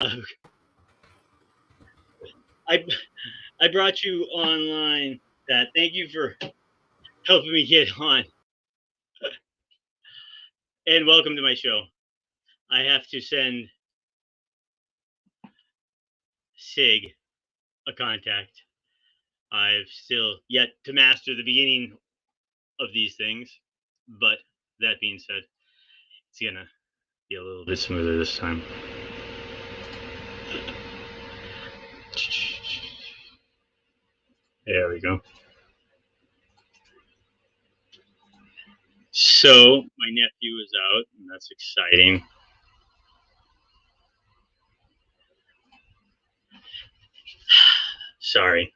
I I brought you online, Pat. Thank you for helping me get on, and welcome to my show. I have to send Sig a contact. I've still yet to master the beginning of these things, but that being said, it's gonna be a little bit smoother this time. There we go. So my nephew is out, and that's exciting. Sorry.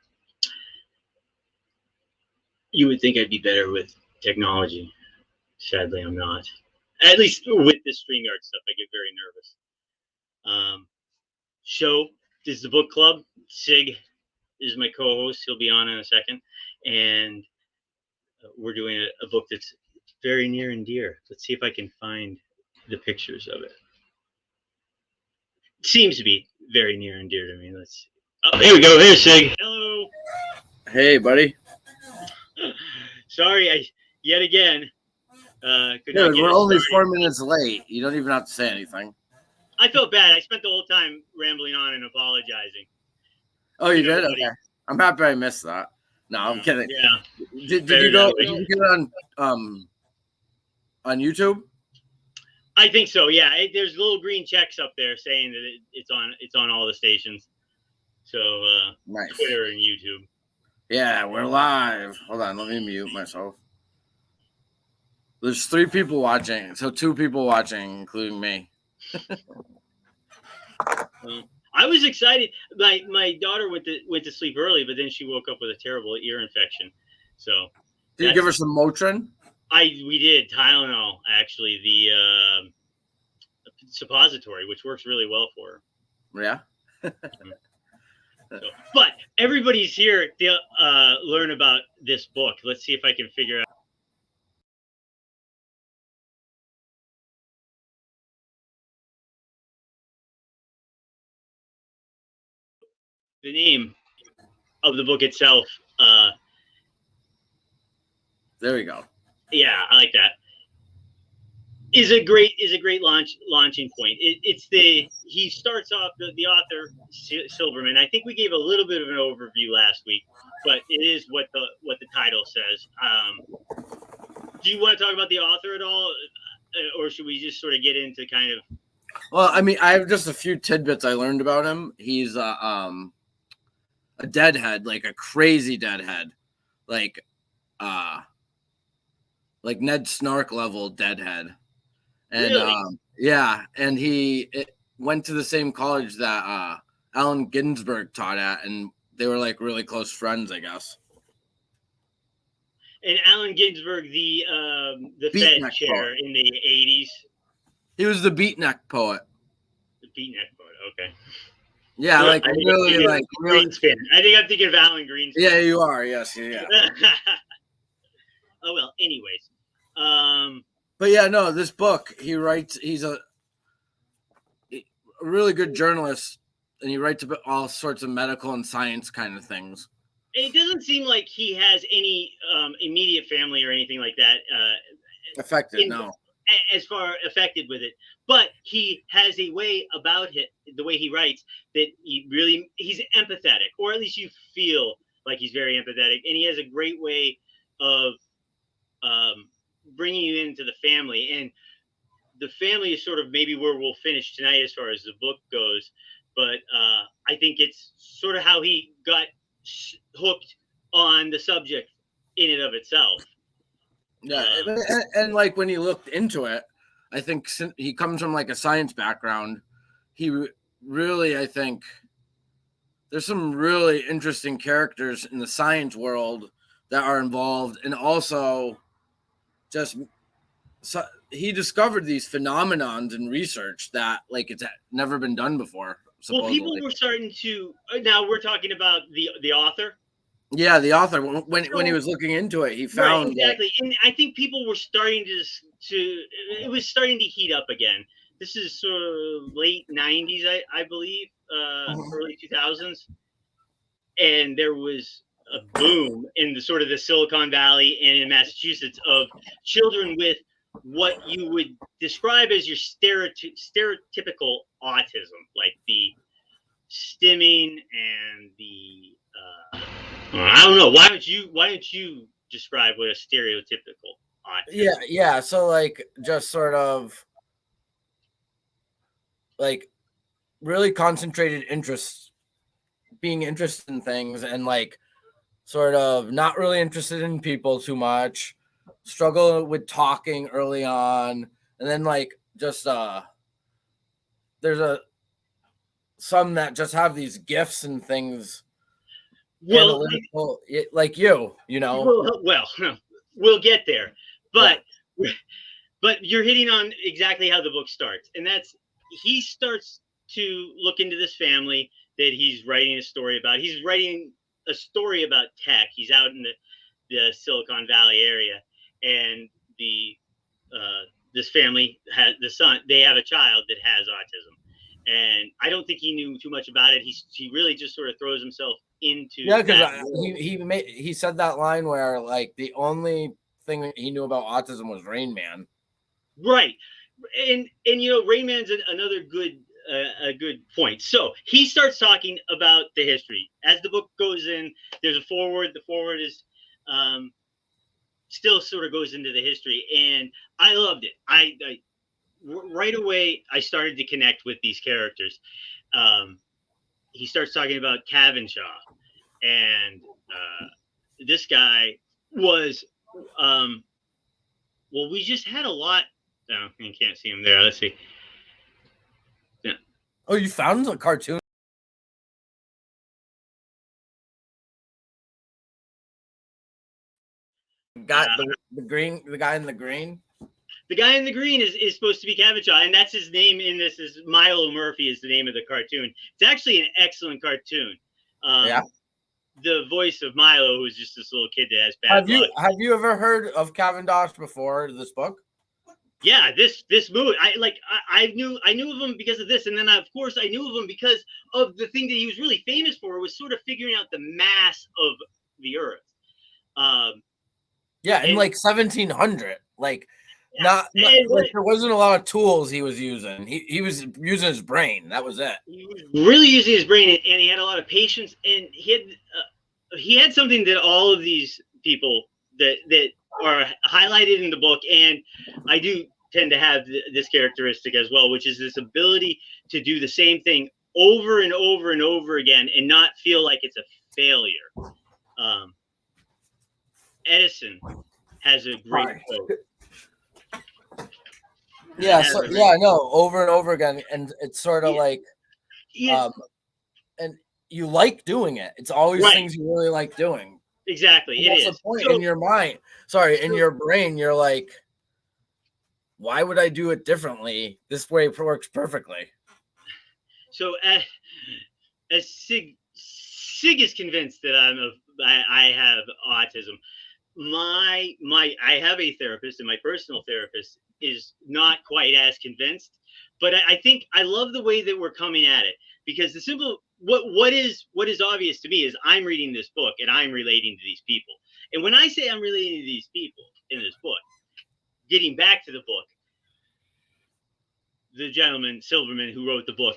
You would think I'd be better with technology. Sadly, I'm not. At least with the StreamYard stuff, I get very nervous. Show this is the book club. Sig is my co-host. He'll be on in a second, and we're doing a book that's very near and dear. Let's see if I can find the pictures of it. It seems to be very near and dear to me. Let's see. Oh, here we go. Here's Sig. Hello. Hey, buddy. Sorry, yet again. Dude, we're only 4 minutes late. You don't even have to say anything. I felt bad. I spent the whole time rambling on and apologizing. Oh, you did? Okay. I'm happy I missed that. No, I'm kidding. Yeah. Did you go? Did you get it on YouTube? I think so. Yeah. There's little green checks up there saying that it's on all the stations. So nice. Twitter and YouTube. Yeah, we're live. Hold on, let me mute myself. There's 3 people watching, so 2 people watching, including me. I was excited. My daughter went to sleep early, but then she woke up with a terrible ear infection. So did you give her some Motrin? We did Tylenol, actually, the suppository, which works really well for her. Yeah. So, but everybody's here to learn about this book. Let's see if I can figure out. The name of the book itself. There we go. Yeah, I like that. Is a great launching point. He starts off the author Silverman. I think we gave a little bit of an overview last week, but it is what the title says. Do you want to talk about the author at all, or should we just sort of get into kind of? Well, I mean, I have just a few tidbits I learned about him. He's a deadhead, like a crazy deadhead, like Ned Snark level deadhead. And really? Yeah, and he went to the same college that Allen Ginsberg taught at, and they were like really close friends, I guess. And Allen Ginsberg, the Fed chair poet in the 80s. He was the beatnik poet. The beatnik poet, okay. Yeah, like really, like Greenspan. I think I'm thinking of Alan Greenspan. Yeah, you are. Yes, yeah. Oh well. Anyways, but yeah, no. This book, he writes. He's a really good journalist, and he writes about all sorts of medical and science kind of things. And it doesn't seem like he has any immediate family or anything like that affected. No, as far affected with it, but he has a way about it, the way he writes, that he's empathetic, or at least you feel like he's very empathetic, and he has a great way of bringing you into the family, and the family is sort of maybe where we'll finish tonight as far as the book goes, but I think it's sort of how he got hooked on the subject in and of itself. Yeah, and like when he looked into it, I think he comes from like a science background. He really, I think, there's some really interesting characters in the science world that are involved, and also just he discovered these phenomenons in research that like it's never been done before. Supposedly. Well, people were starting to. Now we're talking about the author. Yeah, the author. When he was looking into it, he found exactly, and I think people were starting to. It was starting to heat up again. this is sort of late 90s, I believe, early 2000s. And there was a boom in the sort of the Silicon Valley and in Massachusetts of children with what you would describe as your stereotypical autism, like the stimming and the I don't know. Why don't you describe what a stereotypical autism? Yeah. So like just sort of like really concentrated interest, being interested in things, and like sort of not really interested in people too much, struggle with talking early on, and then like just there's some that just have these gifts and things Well, analytical, like you know. well, we'll get there, but but you're hitting on exactly how the book starts, and that's he starts to look into this family that he's writing a story about. He's writing a story about tech. He's out in the Silicon Valley area, and the this family has the son. They have a child that has autism, and I don't think he knew too much about it. He really just sort of throws himself into Because that. he said that line where like the only thing he knew about autism was Rain Man. Right, and you know, Rain Man's another good a good point. So he starts talking about the history as the book goes in. There's a forward. The forward is still sort of goes into the history, and I loved it. I right away I started to connect with these characters. He starts talking about Cavenshaw, and this guy was well, we just had a lot. No, you can't see him there. Let's see. Yeah. Oh, you found a cartoon? Got the green, the guy in the green. The guy in the green is supposed to be Cavenshaw, and that's his name in this. Is Milo Murphy is the name of the cartoon. It's actually an excellent cartoon. Yeah. The voice of Milo, who's just this little kid that has bad luck. Have you ever heard of Cavendish before this book? Yeah, this movie. I knew of him because of this, and then of course I knew of him because of the thing that he was really famous for was sort of figuring out the mass of the Earth. Yeah, in like 1700, like yeah, like there wasn't a lot of tools he was using. He was using his brain. That was it. He was really using his brain, and he had a lot of patience, and he had something that all of these people that are highlighted in the book, and I do tend to have this characteristic as well, which is this ability to do the same thing over and over and over again and not feel like it's a failure. Edison has a great quote. Yeah, no, over and over again, and it's sort of like, and you like doing it. It's always things you really like doing. Exactly, and that's the point. In your mind, in your brain, you're like, why would I do it differently? This way it works perfectly. So as Sig is convinced that I have autism. I have a therapist, and my personal therapist is not quite as convinced. But I think I love the way that we're coming at it, because the simple what is obvious to me is I'm reading this book and I'm relating to these people. And when I say I'm relating to these people in this book, getting back to the book, the gentleman Silverman who wrote the book,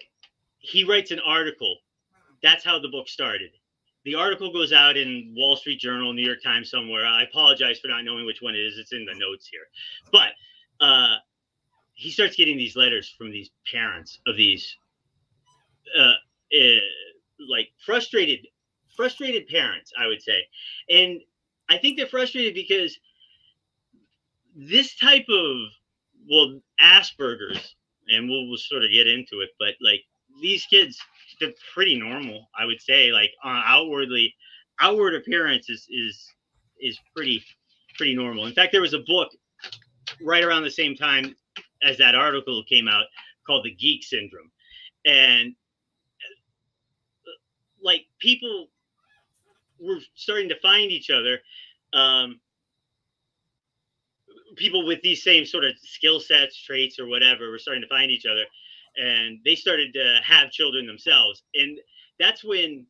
he writes an article. That's how the book started. The article goes out in Wall Street Journal, New York Times, somewhere. I apologize for not knowing which one it is. It's in the notes here. But he starts getting these letters from these parents of these like frustrated parents, I would say. And I think they're frustrated because this type of, well, Asperger's, and we'll sort of get into it, but like these kids, they're pretty normal, I would say. Like outward appearance is pretty normal. In fact, there was a book right around the same time as that article came out called The Geek Syndrome, and like people were starting to find each other people with these same sort of skill sets, traits, or whatever were starting to find each other, and they started to have children themselves. And that's when,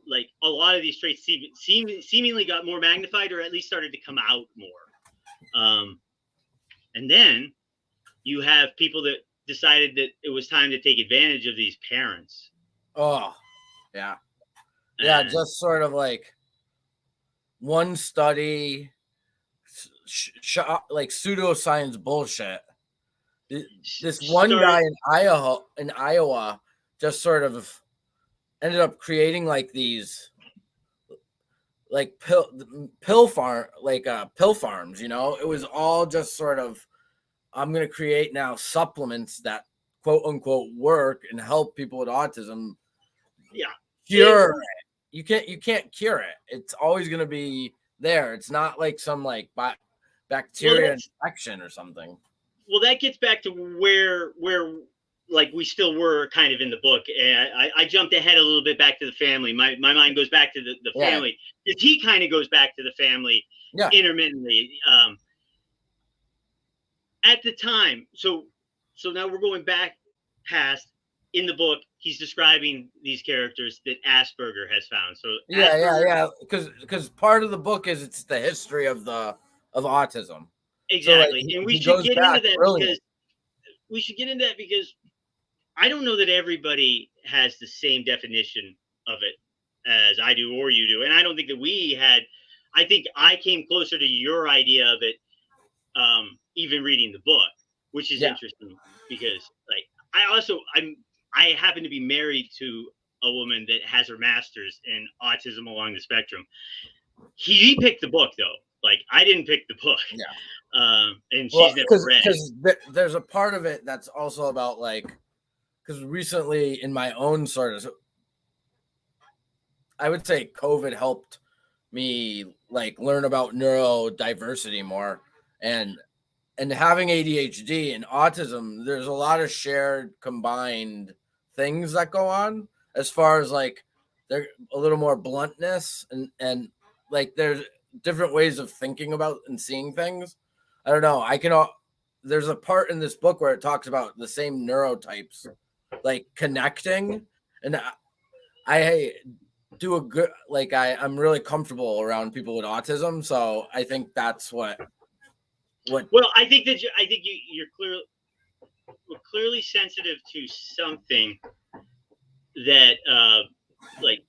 like, a lot of these traits seemingly got more magnified, or at least started to come out more. And then you have people that decided that it was time to take advantage of these parents. Oh, yeah. Yeah, And just sort of like one study, like pseudoscience bullshit. This one guy in Iowa just sort of ended up creating like these like pill farms, you know. It was all just sort of, I'm going to create now supplements that quote unquote work and help people with autism. Yeah. Cure it. You can't cure it. It's always going to be there. It's not like some like bacteria infection or something. Well, that gets back to where like we still were kind of in the book. And I jumped ahead a little bit back to the family. My mind goes back to the family. Because he kind of goes back to the family intermittently. At the time, so now we're going back past. In the book, he's describing these characters that Asperger has found. So because part of the book is it's the history of autism. Exactly. So, like, and we should get into that because I don't know that everybody has the same definition of it as I do or you do. And I don't think that I think I came closer to your idea of it even reading the book, which is interesting because, like, I happen to be married to a woman that has her master's in autism along the spectrum. He picked the book, though. Like, I didn't pick the book. And she's never read. Because there's a part of it that's also about, like, because recently in my own sort of, I would say COVID helped me, like, learn about neurodiversity more, and having ADHD and autism, there's a lot of shared combined things that go on as far as, like, there's a little more bluntness and like there's different ways of thinking about and seeing things. I don't know. There's a part in this book where it talks about the same neurotypes, like, connecting, and I do a good, like, I'm really comfortable around people with autism, so I think that's what. Well, I think you're clearly sensitive to something that like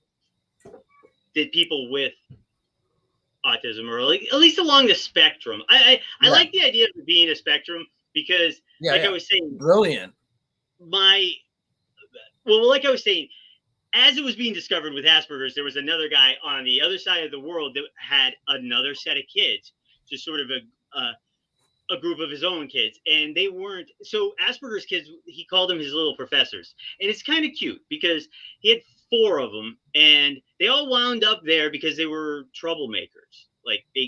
that people with autism, or like at least along the spectrum. I like the idea of being a spectrum because, I was saying, brilliant. Like I was saying, as it was being discovered with Asperger's, there was another guy on the other side of the world that had another set of kids, just sort of a group of his own kids, and they weren't. So Asperger's kids, he called them his little professors, and it's kind of cute because he had 4 of them, and they all wound up there because they were troublemakers. Like they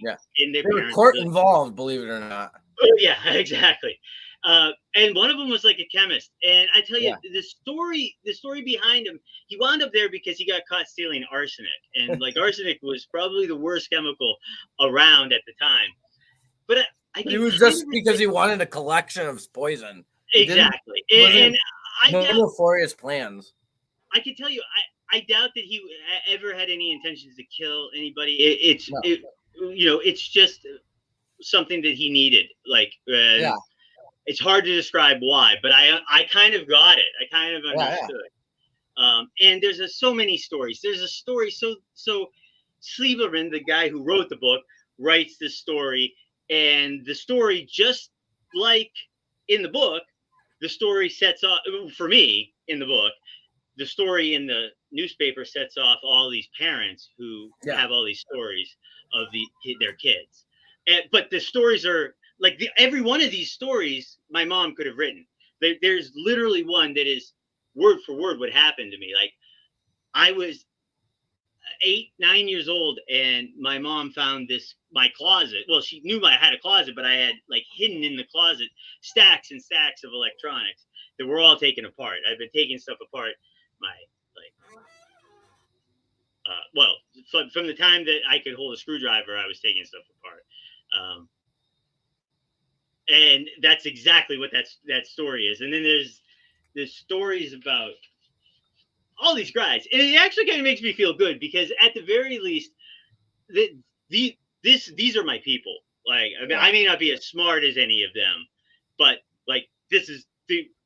were court involved, believe it or not. Oh, yeah, exactly. And one of them was like a chemist, and I tell you, the story behind him, he wound up there because he got caught stealing arsenic, and like arsenic was probably the worst chemical around at the time. But it was just because he wanted a collection of poison. Exactly. And I doubt nefarious plans. I can tell you, I doubt that he ever had any intentions to kill anybody. It's just something that he needed. Like, it's hard to describe why, but I kind of got it. I kind of understood. And there's so many stories. There's a story. So Slieberman, the guy who wrote the book, writes this story. And the story, just like in the book, the story sets off, for me, in the book, the story in the newspaper sets off all these parents who have all these stories of their kids. But the stories are, like, every one of these stories my mom could have written. There's literally one that is word for word what happened to me. Like, I was 8, 9 years old, and my mom found my closet. Well, she knew I had a closet, but I had, like, hidden in the closet stacks and stacks of electronics that were all taken apart. I've been taking stuff apart from the time that I could hold a screwdriver, I was taking stuff apart. And that's exactly what that story is. And then there's stories about all these guys, and it actually kind of makes me feel good because at the very least, these are my people. Like, I mean, I may not be as smart as any of them, but like this is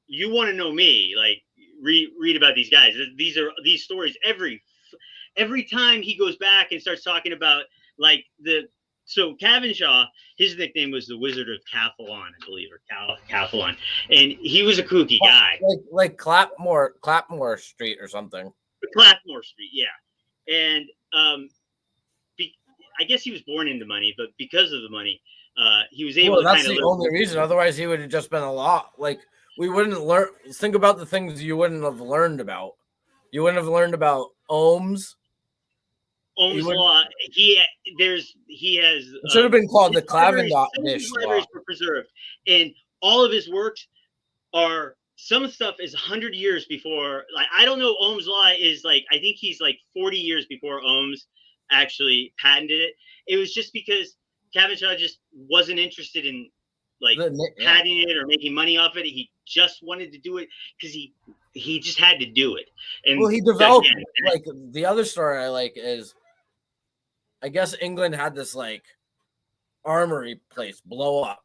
you want to know me. Like, read about these guys. These stories every time he goes back and starts talking about like so Cavenshaw, his nickname was the Wizard of Cathalon, I believe, or Cathalon, and he was a kooky guy, like Clapmore Street or something. Clapmore Street, yeah, and I guess he was born into money, but because of the money, he was able to that's kind of. The only reason. Otherwise, he would have just been a lot. Like, we wouldn't learn. Think about the things you wouldn't have learned about. You wouldn't have learned about Ohm's law. He has. It should have been called the Cavendish law. Were preserved, and all of his works are. Some stuff is 100 years before. Like, I don't know. Ohm's law is like, I think he's like 40 years before Ohm's actually patented it. It was just because Cavenshaw just wasn't interested in like patenting it or making money off it. He just wanted to do it because he just had to do it. And well, he developed like the other story I like is, I guess England had this like armory place blow up.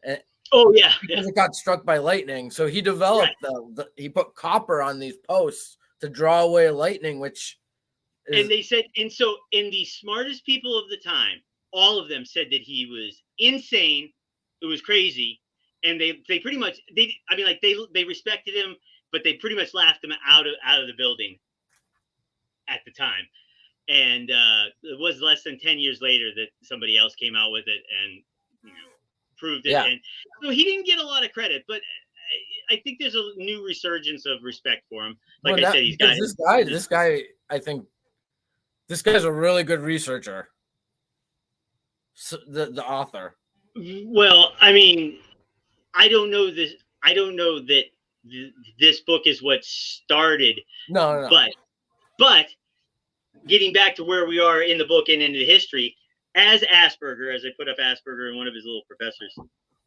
And because it got struck by lightning, so he developed he put copper on these posts to draw away lightning, which and they said, and so in the smartest people of the time, all of them said that he was insane, it was crazy, and they pretty much they respected him, but they pretty much laughed him out of the building at the time. And it was less than 10 years later that somebody else came out with it and proved it. And so he didn't get a lot of credit, but I think there's a new resurgence of respect for him. Like I said, this guy, I think this guy's a really good researcher. So the author. Well, I mean, I don't know this. I don't know that this book is what started. No. But getting back to where we are in the book and into history, as Asperger, as I put up Asperger and one of his little professors,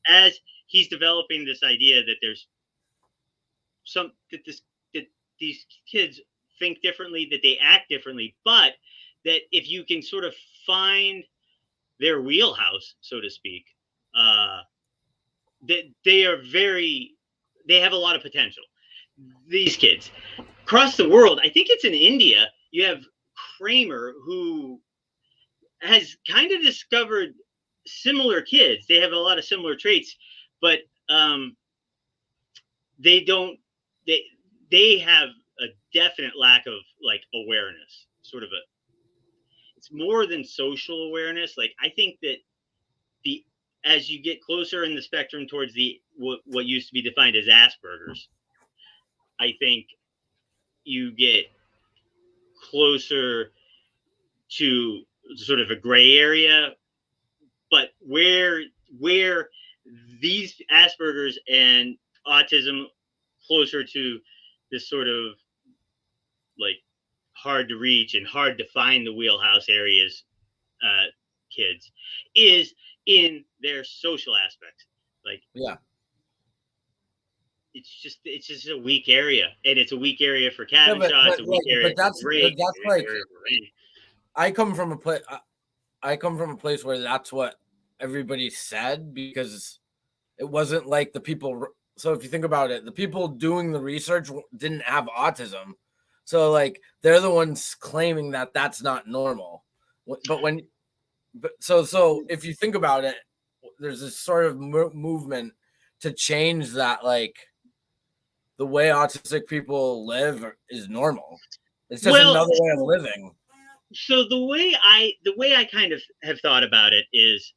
as he's developing this idea that there's that these kids think differently, that they act differently, but that if you can sort of find their wheelhouse, so to speak, that they have a lot of potential. These kids across the world, I think it's in India, you have Kramer, who has kind of discovered similar kids. They have a lot of similar traits, but they have a definite lack of like awareness, it's more than social awareness. Like, I think that as you get closer in the spectrum towards what used to be defined as Asperger's, I think you get closer to sort of a gray area, but where these Asperger's and autism closer to this sort of like hard to reach and hard to find the wheelhouse areas, kids, is in their social aspects. Like, it's just a weak area, and it's a weak area for Cavenshaw. It's a weak area. But that's like, I come from a place where that's what everybody said, because it wasn't like the people. So if you think about it, the people doing the research didn't have autism, so like they're the ones claiming that that's not normal. So if you think about it, there's this sort of movement to change that, like the way autistic people live is normal. It's just another way of living. So the way I kind of have thought about it is,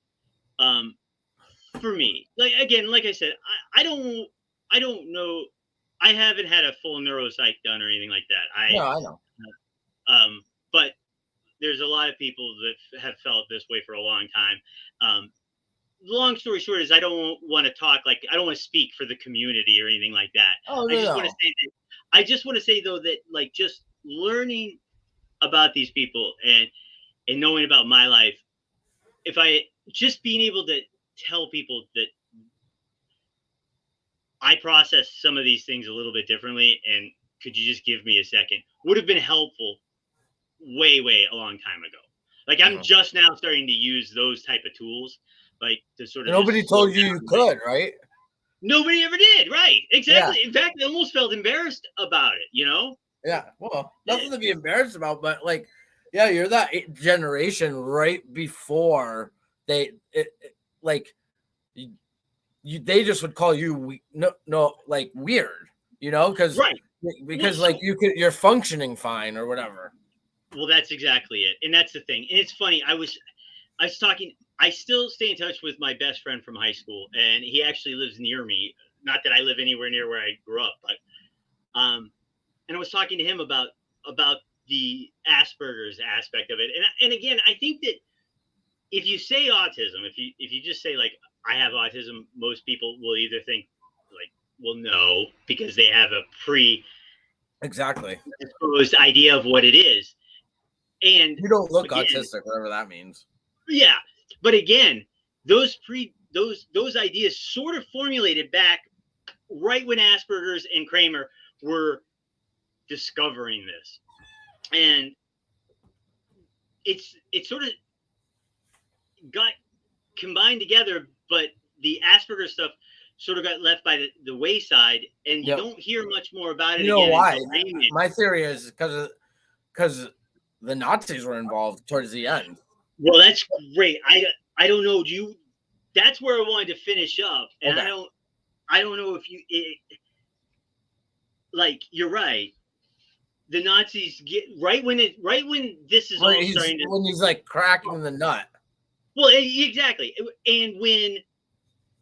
for me, like I said, I don't know. I haven't had a full neuropsych done or anything like that. I know. But there's a lot of people that have felt this way for a long time. Long story short is I don't want to talk, like, I don't want to speak for the community or anything like that. I just want to say though that, like, just learning about these people and knowing about my life, if I just being able to tell people that I process some of these things a little bit differently, and could you just give me a second? Would have been helpful way a long time ago. Like I'm just now starting to use those type of tools, like to sort of Nobody just slow told you down. could, right? Nobody ever did, right? Exactly. Yeah. In fact, I almost felt embarrassed about it. Yeah. Well, nothing to be embarrassed about, but like, yeah, you're that generation right before they like they just would call you like weird, because right. because like you're functioning fine or whatever. Well, that's exactly it, and that's the thing. And it's funny. I was talking. I still stay in touch with my best friend from high school, and he actually lives near me. Not that I live anywhere near where I grew up, but and I was talking to him about the Asperger's aspect of it. And again, I think that if you say autism, if you just say like I have autism, most people will either think like, well, no, because they have a exactly exposed idea of what it is. And you don't look autistic, whatever that means. Yeah, but again, those ideas sort of formulated back right when Asperger's and Kramer were discovering this, and it's sort of got combined together, but the Asperger stuff sort of got left by the wayside, and you don't hear much more about it. You know why? My theory is because the Nazis were involved towards the end. Well, that's great. I don't know. That's where I wanted to finish up, and okay. I don't know if like you're right. The Nazis get right when this is all starting to, when he's like cracking the nut. Well, exactly. And when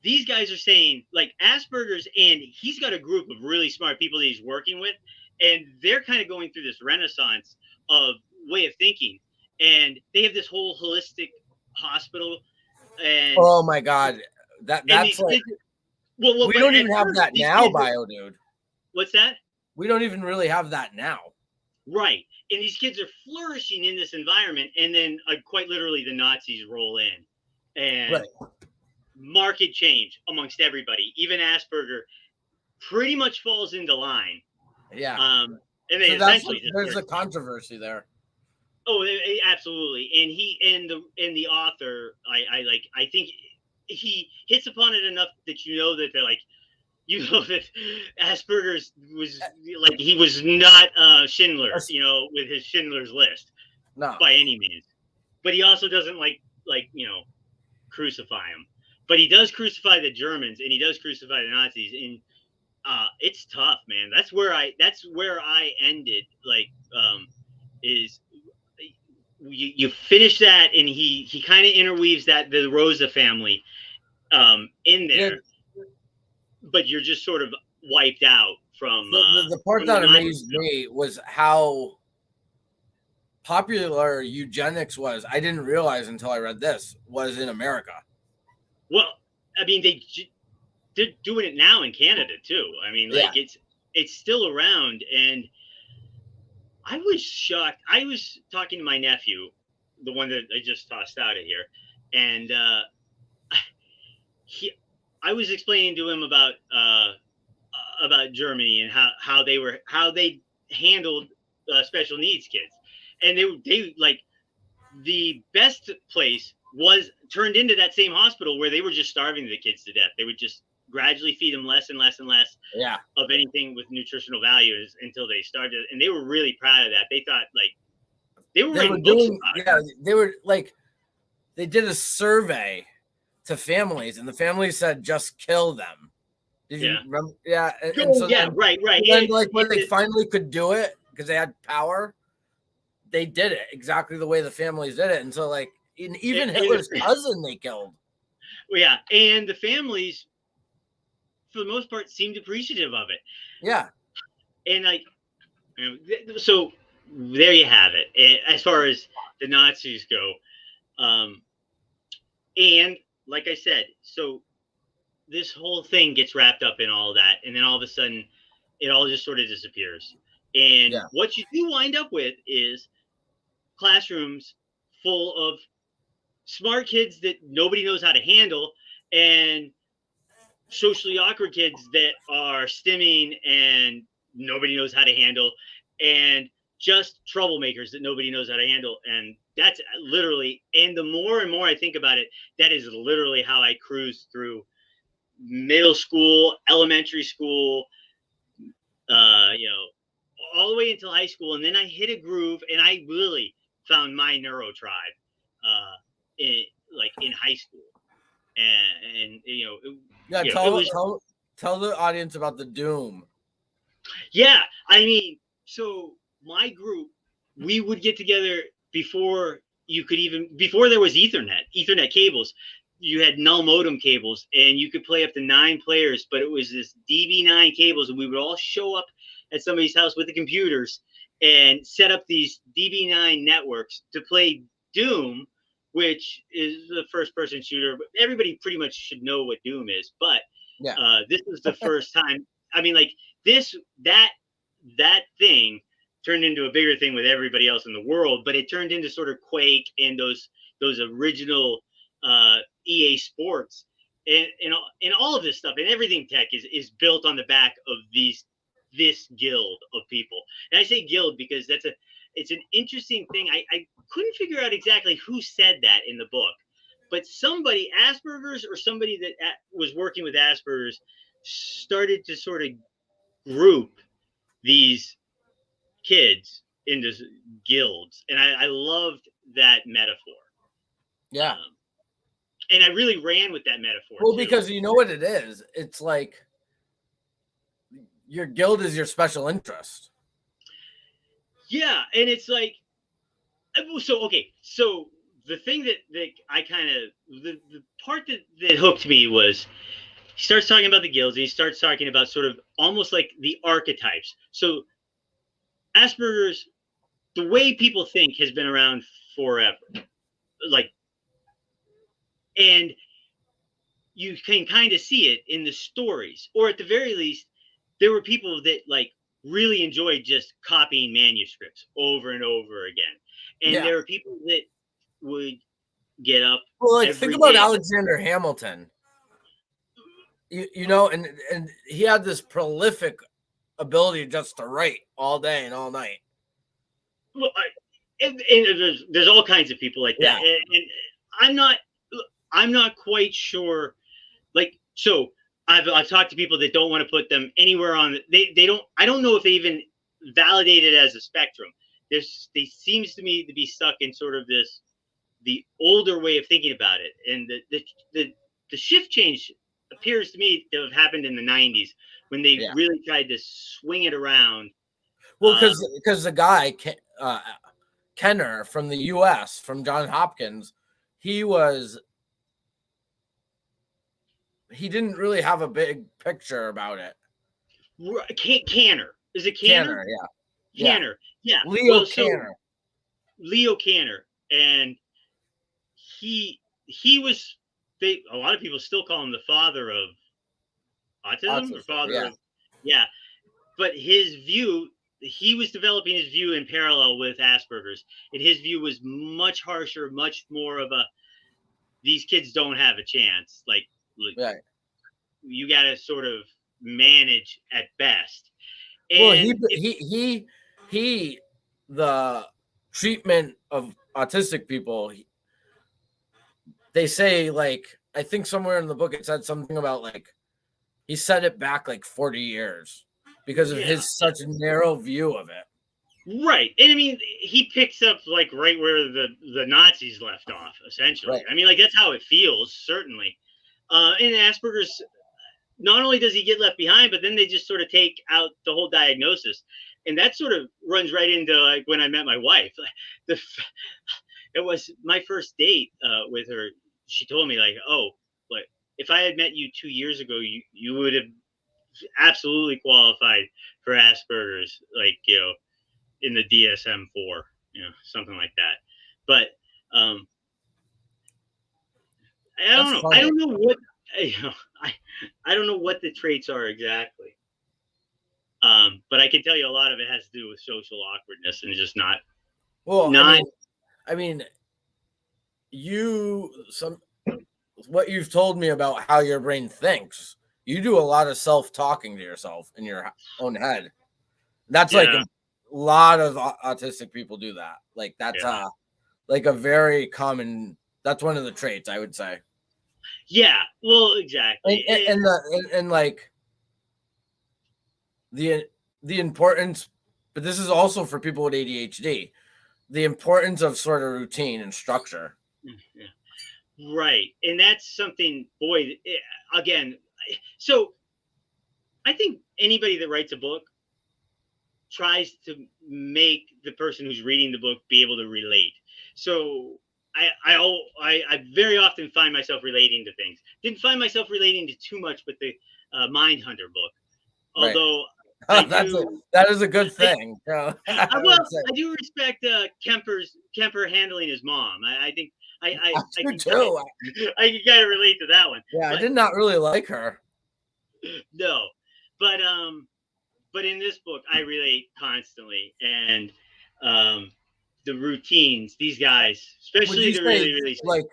these guys are saying like Asperger's, and he's got a group of really smart people that he's working with, and they're kind of going through this renaissance of way of thinking, and they have this whole holistic hospital. And oh my God, that's like, well, we don't even have that now, dude. What's that? We don't even really have that now. Right. And these kids are flourishing in this environment, and then quite literally the Nazis roll in, and market change amongst everybody. Even Asperger pretty much falls into line. Yeah. And they essentially there's a controversy there. Oh, absolutely. And the author, I think he hits upon it enough that that they're like, that Asperger's was like, he was not Schindler, with his Schindler's List, no, by any means. But he also doesn't like crucify him. But he does crucify the Germans, and he does crucify the Nazis, and it's tough, man. That's where I ended. Like, is you finish that, and he kind of interweaves the Rosa family in there. Yeah. But you're just sort of wiped out from the part that amazed me was how popular eugenics was. I didn't realize until I read this was in America. Well, I mean, they're doing it now in Canada too. I mean, like it's still around, and I was shocked. I was talking to my nephew, the one that I just tossed out of here, and I was explaining to him about Germany and how they handled special needs kids, and they like the best place was turned into that same hospital where they were just starving the kids to death. They would just gradually feed them less and less and less of anything with nutritional values until they started, and they were really proud of that. They thought like they were writing books about it. They were like, they did a survey to families, and the families said just kill them. Did you remember? Yeah. And so right. And then, like, when they finally could do it because they had power, they did it exactly the way the families did it. And so, like, even Hitler's cousin they killed. Well, yeah, and the families, for the most part, seemed appreciative of it. Yeah. And like, so there you have it. And as far as the Nazis go, and like I said, so this whole thing gets wrapped up in all that, and then all of a sudden, it all just sort of disappears. And what you do wind up with is classrooms full of smart kids that nobody knows how to handle, and socially awkward kids that are stimming and nobody knows how to handle, and just troublemakers that nobody knows how to handle. And that's literally, and the more and more I think about it, that is literally how I cruised through middle school, elementary school, you know, all the way until high school. And then I hit a groove and I really found my neuro tribe in high school. And you know, Yeah, you know, it was, tell the audience about the Doom. yeah, I mean, so my group, we would get together before before there was Ethernet cables. You had null modem cables, and you could play up to 9 players, but it was this DB9 cables, and we would all show up at somebody's house with the computers and set up these DB9 networks to play Doom, which is the first-person shooter. Everybody pretty much should know what Doom is, but yeah, this was the first time. I mean, like that thing turned into a bigger thing with everybody else in the world, but it turned into sort of Quake and those original EA Sports and all of this stuff, and everything tech is built on the back of this guild of people. And I say guild because it's an interesting thing. I couldn't figure out exactly who said that in the book, but somebody, Asperger's or somebody that was working with Asperger's, started to sort of group these kids into guilds, and I loved that metaphor. Yeah. And I really ran with that metaphor. Well, too. because you know what it is. It's like your guild is your special interest. Yeah, and it's like, so okay, so the thing that I kind of the part that hooked me was he starts talking about the guilds, and he starts talking about sort of almost like the archetypes. So Asperger's, the way people think, has been around forever. Like, and you can kind of see it in the stories, or at the very least, there were people that like really enjoyed just copying manuscripts over and over again. And there were people that would get up. Well, like think about Alexander Hamilton. You know, and he had this prolific ability just to write all day and all night. Well, and there's all kinds of people like that, and I'm not quite sure. Like, so I've talked to people that don't want to put them anywhere on. They don't. I don't know if they even validate it as a spectrum. They seems to me to be stuck in sort of the older way of thinking about it, and the shift change appears to me to have happened in the 90s when they really tried to swing it around. Well, because the guy Kenner from the U.S. from Johns Hopkins, he didn't really have a big picture about it. Canner. Is it Canner? Yeah. Canner. Yeah. Leo Canner. Leo Canner. And he was, a lot of people still call him the father of autism or father of, but his view, he was developing his view in parallel with Asperger's, and his view was much harsher, much more of these kids don't have a chance. Like, you got to sort of manage at best. And well, he the treatment of autistic people, they say, like, I think somewhere in the book it said something about like he set it back like 40 years because of his such narrow view of it. Right. And I mean, he picks up like right where the Nazis left off, essentially. I mean, like, that's how it feels, certainly. And Asperger's, not only does he get left behind, but then they just sort of take out the whole diagnosis. And that sort of runs right into like when I met my wife. It was my first date with her. She told me, like, oh, but if I had met you 2 years ago, you would have absolutely qualified for Asperger's, like, you know, in the DSM-4, you know, something like that. But I don't know. Funny. I don't know what, you know, I don't know what the traits are exactly. But I can tell you a lot of it has to do with social awkwardness and just not. Well, I mean, what you've told me about how your brain thinks you do a lot of self-talking to yourself in your own head. That's like a lot of autistic people do that. Like that's like a very common. That's one of the traits I would say. Yeah. Well, exactly. And like the importance, but this is also for people with ADHD. The importance of sort of routine and structure. Yeah. Right. And that's something, boy, again, so I think anybody that writes a book tries to make the person who's reading the book be able to relate. So I very often find myself relating to things. Didn't find myself relating to too much with the Mindhunter book, although right. That is a good thing. I do respect Kemper handling his mom. I think I can too. I can kind of relate to that one. Yeah, but I did not really like her. No, but in this book, I relate constantly, and the routines. These guys, especially the really like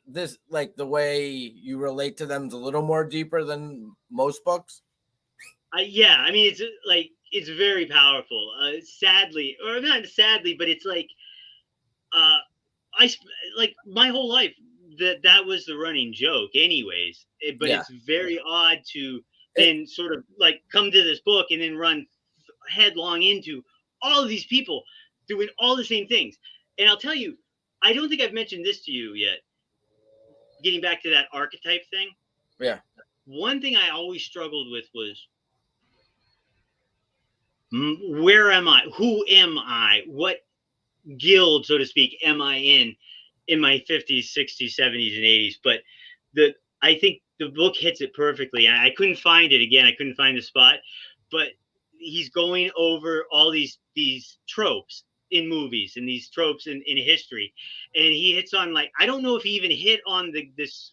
this, like the way you relate to them is a little more deeper than most books. Yeah, I mean it's very powerful. Sadly, or not sadly, but it's like I like my whole life that was the running joke, anyways. But it's very odd to then sort of like come to this book and then run headlong into all of these people doing all the same things. And I'll tell you, I don't think I've mentioned this to you yet. Getting back to that archetype thing. Yeah. One thing I always struggled with was, where am I? Who am I? What guild, so to speak, am I in my 50s, 60s, 70s, and 80s? But I think the book hits it perfectly. I couldn't find it again. I couldn't find the spot, but he's going over all these tropes in movies and these tropes in history, and he hits on, like, I don't know if he even hit on this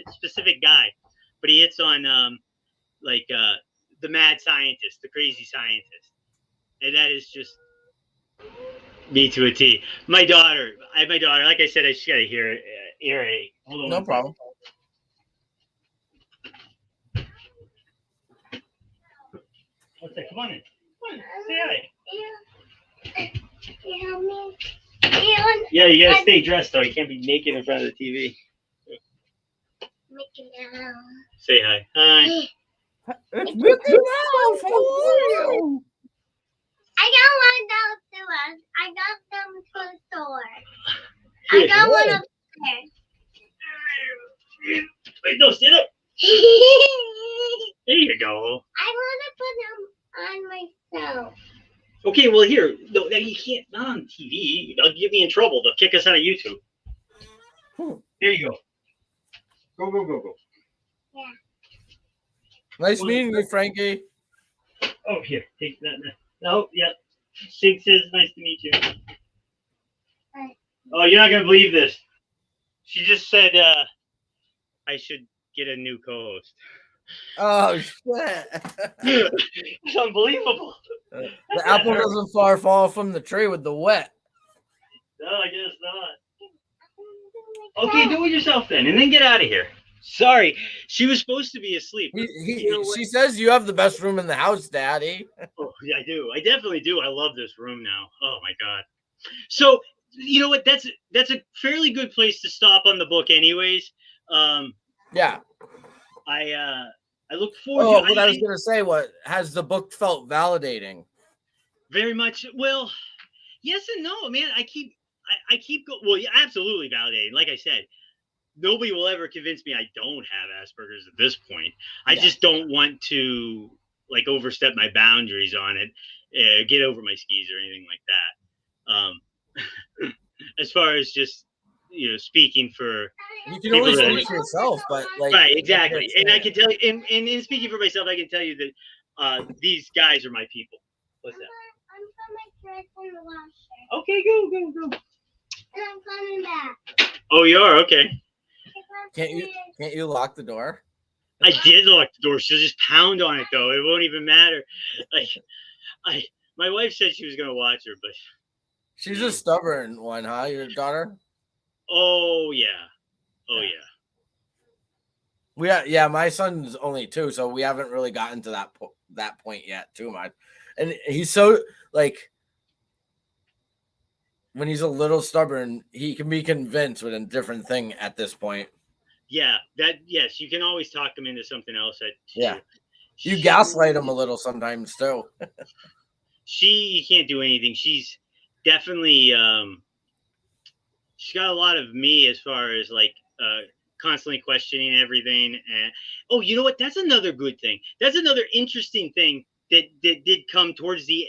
specific guy, but he hits on the mad scientist, the crazy scientist, and that is just me to a T. My daughter, like I said, I just gotta hear earache. Hold on. No problem. What's that? Come on in. Come on, say hi. You help me? Yeah, you gotta stay dressed though. You can't be naked in front of the TV. Mickey Mouse. Say hi. Hi. It's Mickey Mouse. How are you? I got one downstairs. I got them to the store. I got one upstairs. Wait, no, stand up. There you go. I want to put them on myself. Okay, well, here. No, you can't. Not on TV. They'll get me in trouble. They'll kick us out of YouTube. There you go. Go. Yeah. Nice meeting you, Frankie. Oh, here. Take that. No, yeah. Sig says, nice to meet you. Oh, you're not going to believe this. She just said I should get a new co-host. Oh, shit. It's unbelievable. The apple doesn't far fall from the tree with the wet. No, I guess not. Okay, do it yourself then, and then get out of here. Sorry, she was supposed to be asleep. She says you have the best room in the house, Daddy. Oh, yeah, I do. I definitely do. I love this room now. Oh my God. So you know what? That's a fairly good place to stop on the book, anyways. Yeah. I look forward. Oh, what I was gonna say, what has the book felt validating? Very much. Well, yes and no, man. I keep going. Well, yeah, absolutely validating. Like I said, nobody will ever convince me I don't have Asperger's at this point. I just don't want to like overstep my boundaries on it, get over my skis or anything like that. As far as just, speaking for, you can only speak for yourself, but like, right, exactly. And I can tell you, and in speaking for myself, I can tell you that these guys are my people. What's that? I'm putting my dress in the washer. Okay, go. And I'm coming back. Oh, you are? Okay. Can't you lock the door? I did lock the door. She'll just pound on it though. It won't even matter. Like, my wife said she was gonna watch her, but she's a stubborn one, huh? Your daughter? Oh yeah. Yeah, my son's only 2, so we haven't really gotten to that point yet too much. And he's so like when he's a little stubborn, he can be convinced with a different thing at this point. Yeah, yes, you can always talk him into something else at 2. Yeah. You gaslight him a little sometimes too. You can't do anything. She's definitely she's got a lot of me as far as like constantly questioning everything. And oh, you know what? That's another good thing. That's another interesting thing that did come towards the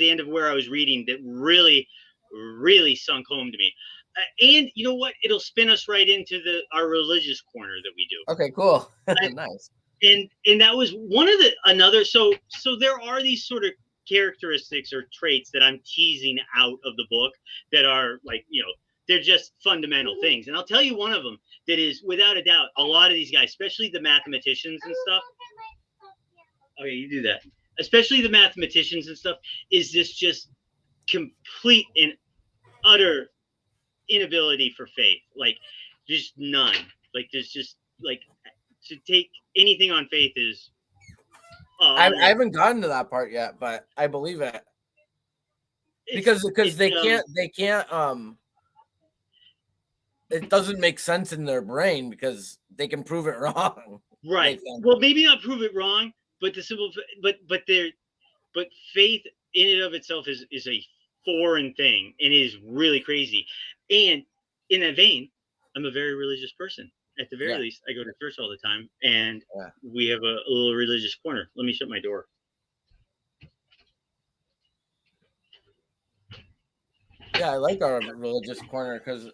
end of where I was reading that really sunk home to me. And you know what? It'll spin us right into our religious corner that we do. Okay, cool. Nice. And that was one of the so there are these sort of characteristics or traits that I'm teasing out of the book that are like, they're just fundamental things. And I'll tell you one of them that is without a doubt, a lot of these guys, especially the mathematicians and stuff. Okay, you do that. Especially the mathematicians and stuff, is this just complete and utter inability for faith. Like, just none. Like, there's just like to take anything on faith is. I haven't gotten to that part yet, but I believe it because they can't. It doesn't make sense in their brain because they can prove it wrong. Right. Well, maybe not prove it wrong, but the simple, but faith in and of itself is a foreign thing and is really crazy. And in that vein, I'm a very religious person. At the very least, I go to church all the time, and we have a little religious corner. Let me shut my door. Yeah, I like our religious corner because,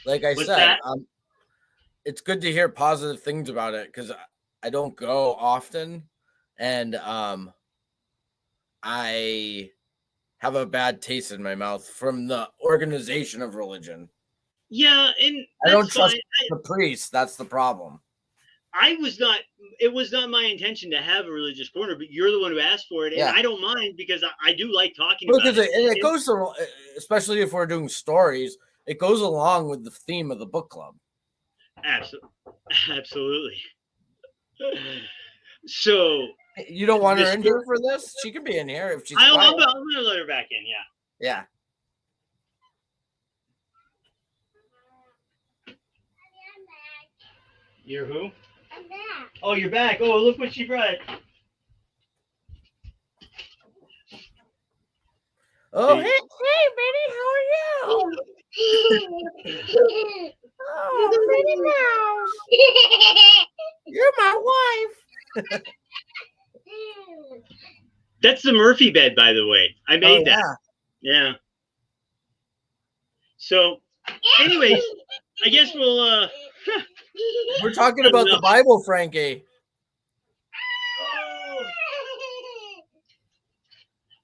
like I said, it's good to hear positive things about it because I don't go often, and I have a bad taste in my mouth from the organization of religion. Yeah, and I don't trust the priest. That's the problem. It was not my intention to have a religious corner, but you're the one who asked for it, and I don't mind because I do like talking about it. And it goes to, especially if we're doing stories, it goes along with the theme of the book club. Absolutely. So you don't want her in here for this? She can be in here if she's. I'm gonna let her back in. Yeah. Yeah. You're who? I'm back. Oh, you're back. Oh, look what she brought. Oh, hey, baby, how are you? Oh, Minnie Mouse. You're my wife. That's the Murphy bed, by the way. I made that. Yeah. So, anyways, I guess we'll. We're talking about the Bible, Frankie.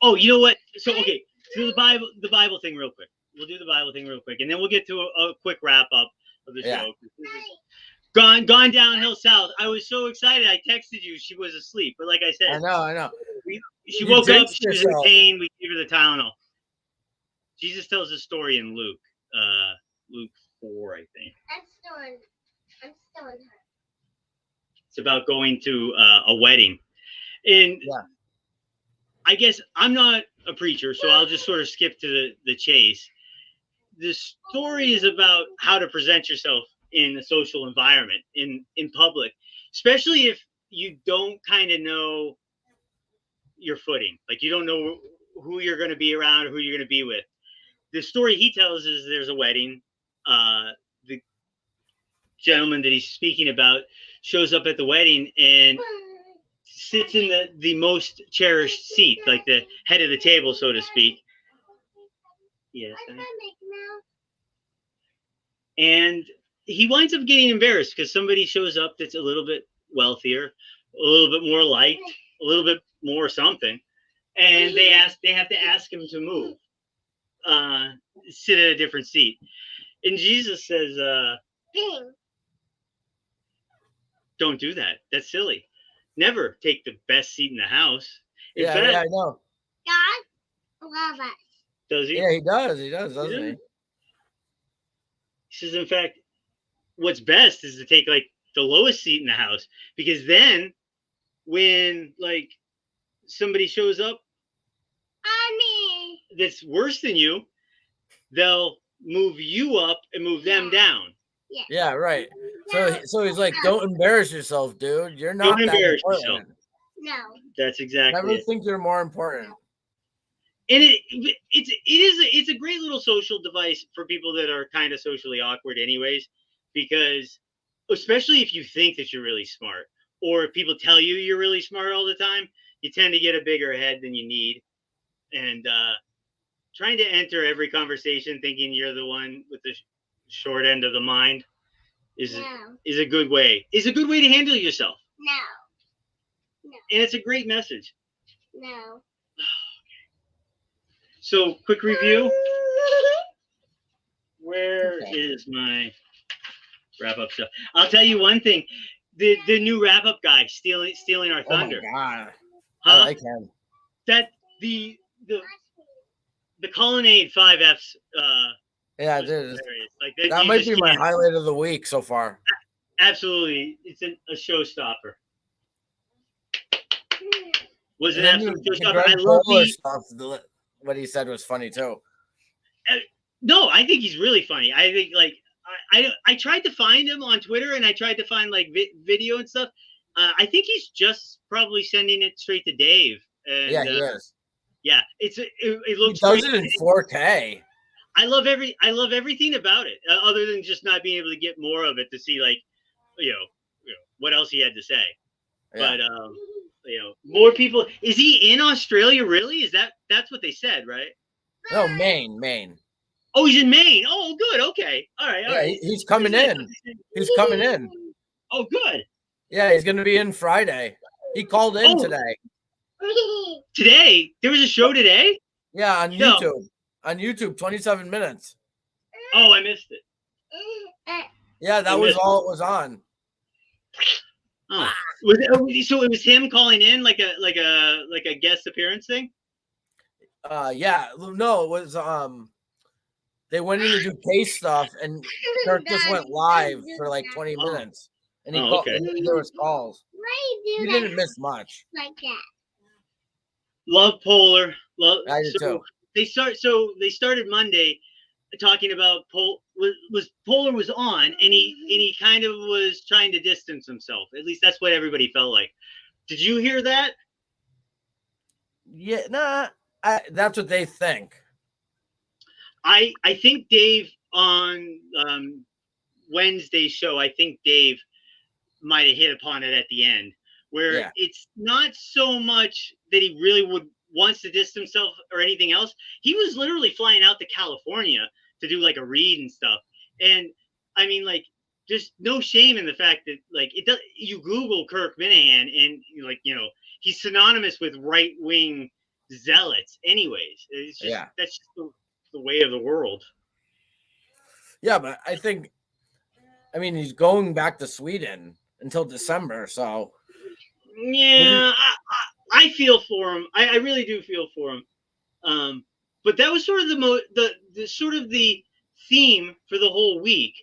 Oh, you know what? So, okay, so the Bible thing real quick. We'll do the Bible thing real quick, and then we'll get to a quick wrap up of the show. Gone downhill south. I was so excited. I texted you. She was asleep, but like I said, I know. She woke up. She was in pain. We gave her the Tylenol. Jesus tells a story in Luke. Luke 4, I think. I'm still in her. It's about going to a wedding, and I guess I'm not a preacher, so I'll just sort of skip to the chase. The story is about how to present yourself in a social environment, in public, especially if you don't kind of know your footing. Like you don't know who you're going to be around or who you're going to be with. The story he tells is there's a wedding. The gentleman that he's speaking about shows up at the wedding and sits in the most cherished seat, like the head of the table, so to speak. Yes. And he winds up getting embarrassed because somebody shows up that's a little bit wealthier, a little bit more liked, a little bit more something, and they have to ask him to move, sit at a different seat. And Jesus says, "Don't do that. That's silly. Never take the best seat in the house." In fact, I know. God love us. Does he? Yeah, he does. He does, doesn't he? He says, in fact, what's best is to take like the lowest seat in the house, because then when like somebody shows up Mommy. that's worse than you, they'll move you up and move them down. Yeah, right. So he's like, No. don't embarrass yourself, dude. You're Don't not that embarrass important. No. That's exactly Never it. think you're more important. And it's a great little social device for people that are kind of socially awkward anyways, because especially if you think that you're really smart, or if people tell you you're really smart all the time, you tend to get a bigger head than you need. And trying to enter every conversation thinking you're the one with the short end of the mind is a good way. Is a good way to handle yourself. No. And it's a great message. No. So, quick review. Where is my wrap up stuff? I'll tell you one thing. The new wrap up guy stealing our thunder. Oh my god. Huh? I like him. That the Colonnade 5Fs Yeah, dude. like That might be my highlight of the week so far. Absolutely. It's a showstopper. Was an And then absolute the showstopper. Greg I love Kohler the stuff. What he said was funny too. No, I think he's really funny. I think like I tried to find him on Twitter, and I tried to find like video and stuff. I think he's just probably sending it straight to Dave. And, Yeah, he is. Yeah, it looks. He does great. it in 4K. I love everything about it, other than just not being able to get more of it to see like, you know what else he had to say. Yeah. But more people. Is he in Australia? Really? That's what they said, right? No, Maine. Oh, he's in Maine. Oh, good. Okay. All right. Yeah, he's coming in. He's coming in. Oh, good. Yeah, he's going to be in Friday. He called in today. Today? There was a show today? Yeah, on YouTube. On YouTube, 27 minutes. Oh, I missed it. Yeah, that was all it was on. Oh. So it was him calling in like a guest appearance thing? Yeah. No, it was they went in to do case stuff, and Kirk just went live for like 20 minutes. And he called, and there was calls. He didn't miss much. Like that. Love Polar. I do too. They started Monday talking about Polar was on, and he kind of was trying to distance himself. At least that's what everybody felt like. Did you hear that? Yeah, nah. That's what they think. I think Dave on Wednesday's show, I think Dave might have hit upon it at the end, where it's not so much that he really wants to distance himself or anything else. He was literally flying out to California to do like a read and stuff. And I mean, like, there's no shame in the fact that like you Google Kirk Minahan and like, he's synonymous with right-wing zealots anyways. It's just, that's just the way of the world. Yeah, but I mean, he's going back to Sweden until December, so yeah, I feel for him. I really do feel for him. But that was sort of the sort of the theme for the whole week.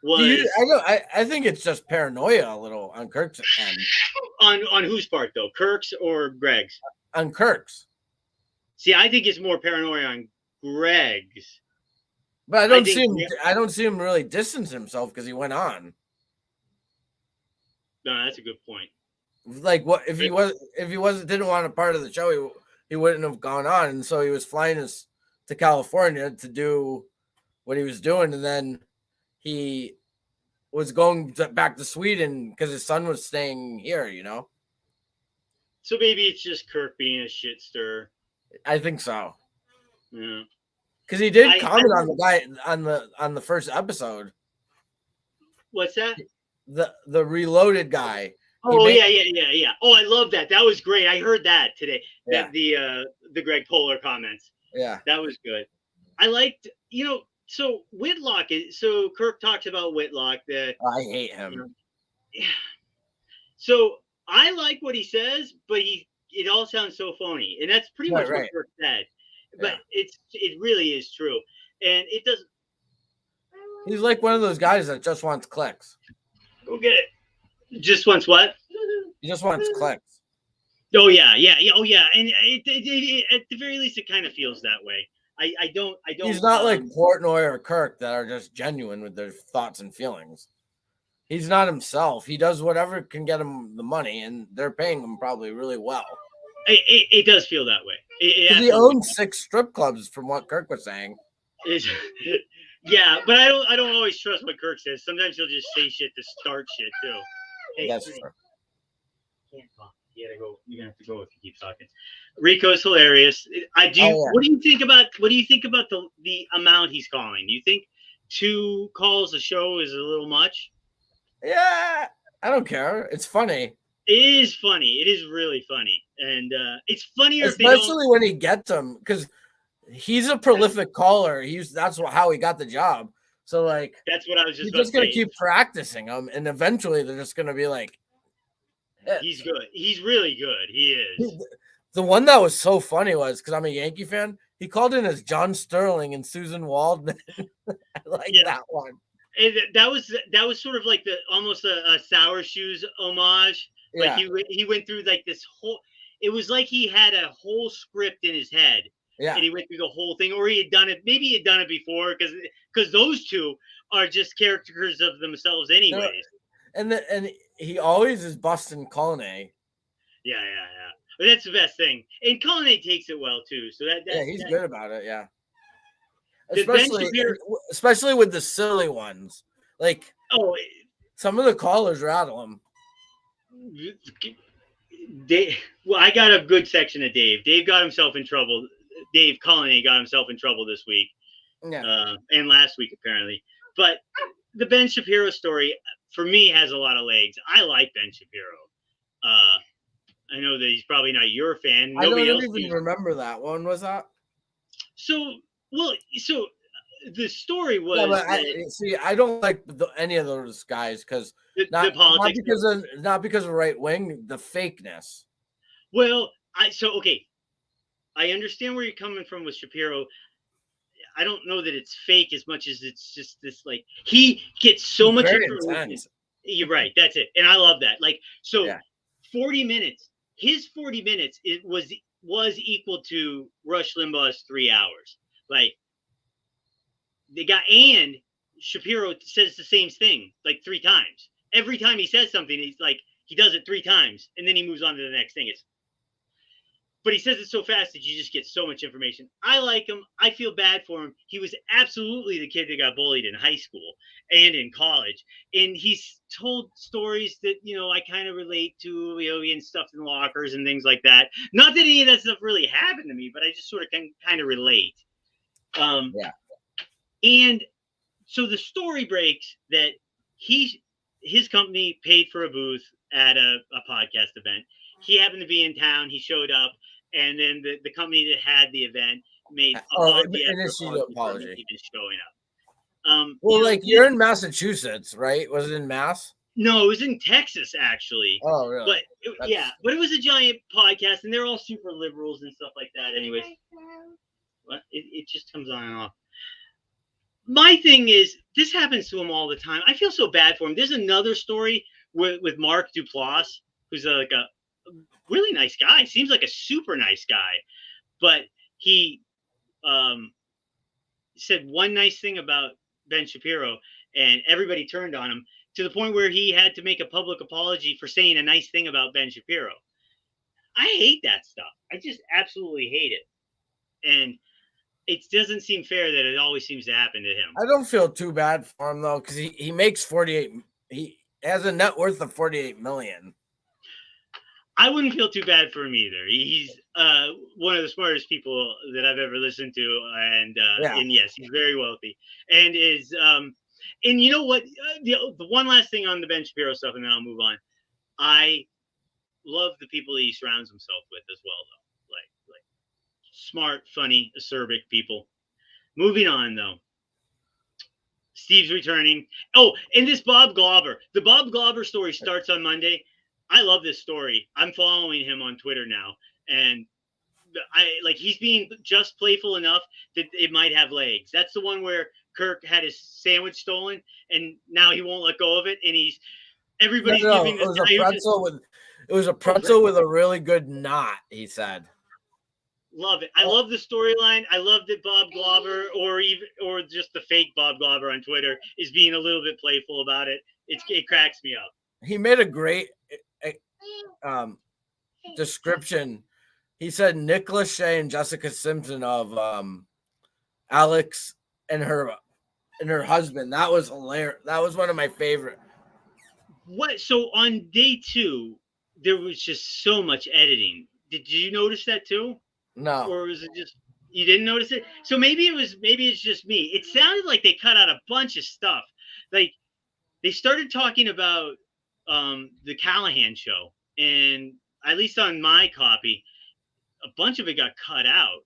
I think it's just paranoia a little on Kirk's end. On whose part though? Kirk's or Greg's? On Kirk's. See, I think it's more paranoia on Greg's. But I don't see him really distance himself because he went on. No, that's a good point. Like, what if he didn't want a part of the show, he wouldn't have gone on, and so he was flying us to California to do what he was doing, and then he was going back to Sweden because his son was staying here, So maybe it's just Kirk being a shit stirrer. I think so. Yeah. Because he did comment on the guy on the first episode. What's that? The Reloaded guy. Oh yeah. Oh, I love that. That was great. I heard that today. Yeah. The Greg Polar comments. Yeah. That was good. I liked, so Whitlock is so Kirk talks about Whitlock that I hate him. So I like what he says, but it all sounds so phony. And that's pretty much what Kirk said. But it really is true. And it doesn't. He's like one of those guys that just wants clicks. Go get it. Just wants what? He just wants clicks. Oh yeah, oh yeah, and at the very least, it kind of feels that way. I don't. He's not like Portnoy or Kirk that are just genuine with their thoughts and feelings. He's not himself. He does whatever can get him the money, and they're paying him probably really well. It does feel that way. He owns 6 strip clubs, from what Kirk was saying. Yeah, but I don't always trust what Kirk says. Sometimes he'll just say shit to start shit too. Hey, that's true. Can't talk. You gotta go. You're gonna have to go if you keep talking. Rico's hilarious. What do you think about the amount he's calling? Do you think 2 calls a show is a little much? Yeah, I don't care. It's funny. It is funny. It is really funny, and it's funnier, especially when he gets them, because he's a prolific caller. That's how he got the job. So like, that's what I was just. He's just gonna keep practicing them, and eventually they're just gonna be like, he's good. He's really good. He is. The one that was so funny was, because I'm a Yankee fan, he called in as John Sterling and Susan Waldman. I like that one. And that was sort of like almost a Sour Shoes homage. Like he went through like this whole. It was like he had a whole script in his head. Yeah. And he went through the whole thing, or he had done it. Maybe he had done it before, because those two are just characters of themselves, anyways. And he always is busting Culinay. Yeah. But that's the best thing, and Culinay takes it well too. So he's good about it. Yeah. Especially with the silly ones, like some of the callers rattle him. I got a good section of Dave. Dave got himself in trouble. Dave Culinay got himself in trouble this week, and last week apparently. But the Ben Shapiro story for me has a lot of legs. I like Ben Shapiro. I know that he's probably not your fan. I don't even remember that one. Was that? So the story was. I don't like any of those guys because not because of right wing, the fakeness. Well, I understand where you're coming from with Shapiro. I don't know that it's fake as much as it's just this, like, he gets so much information. You're right. That's it. And I love that. 40 minutes, his 40 minutes, it was equal to Rush Limbaugh's 3 hours. Like, and Shapiro says the same thing like 3 times. Every time he says something, he's like, he does it 3 times and then he moves on to the next thing. But he says it so fast that you just get so much information. I like him. I feel bad for him. He was absolutely the kid that got bullied in high school and in college. And he's told stories that, I kind of relate to, getting stuffed in lockers and things like that. Not that any of that stuff really happened to me, but I just sort of kind of relate. And so the story breaks that his company paid for a booth at a podcast event. He happened to be in town. He showed up. And then the company that had the event made apology. Even showing up. You're in Massachusetts, right? Was it in Mass? No, it was in Texas, actually. Oh, really? But it was a giant podcast, and they're all super liberals and stuff like that. Anyways, what? It just comes on and off. My thing is, this happens to him all the time. I feel so bad for him. There's another story with Mark Duplass, who's like a really nice guy. Seems like a super nice guy, but he said one nice thing about Ben Shapiro, and everybody turned on him to the point where he had to make a public apology for saying a nice thing about Ben Shapiro. I hate that stuff. I just absolutely hate it, and it doesn't seem fair that it always seems to happen to him. I don't feel too bad for him though, because he makes 48. He has a net worth of $48 million. I wouldn't feel too bad for him either. He's one of the smartest people that I've ever listened to, and yes, he's very wealthy, and is and you know what? The one last thing on the Ben Shapiro stuff, and then I'll move on. I love the people he surrounds himself with as well, though. Like smart, funny, acerbic people. Moving on, though. Steve's returning. Oh, and this Bob Glauber. The Bob Glauber story starts on Monday. I love this story. I'm following him on Twitter now, and he's being just playful enough that it might have legs. That's the one where Kirk had his sandwich stolen, and now he won't let go of it, and he's Everybody's No, giving it was a guy who pretzel with a really good knot, he said. love it. I love the storyline. I love that Bob Glauber or just the fake Bob Glauber on Twitter is being a little bit playful about it. It cracks me up. He made a great description. He said Nick Lachey and Jessica Simpson of Alex and her husband. That was hilarious. That was one of my favorite. What? So on day 2, there was just so much editing. Did you notice that too? No. Or was it just you didn't notice it? So maybe it's just me. It sounded like they cut out a bunch of stuff. Like they started talking about the Callahan show, and at least on my copy, a bunch of it got cut out.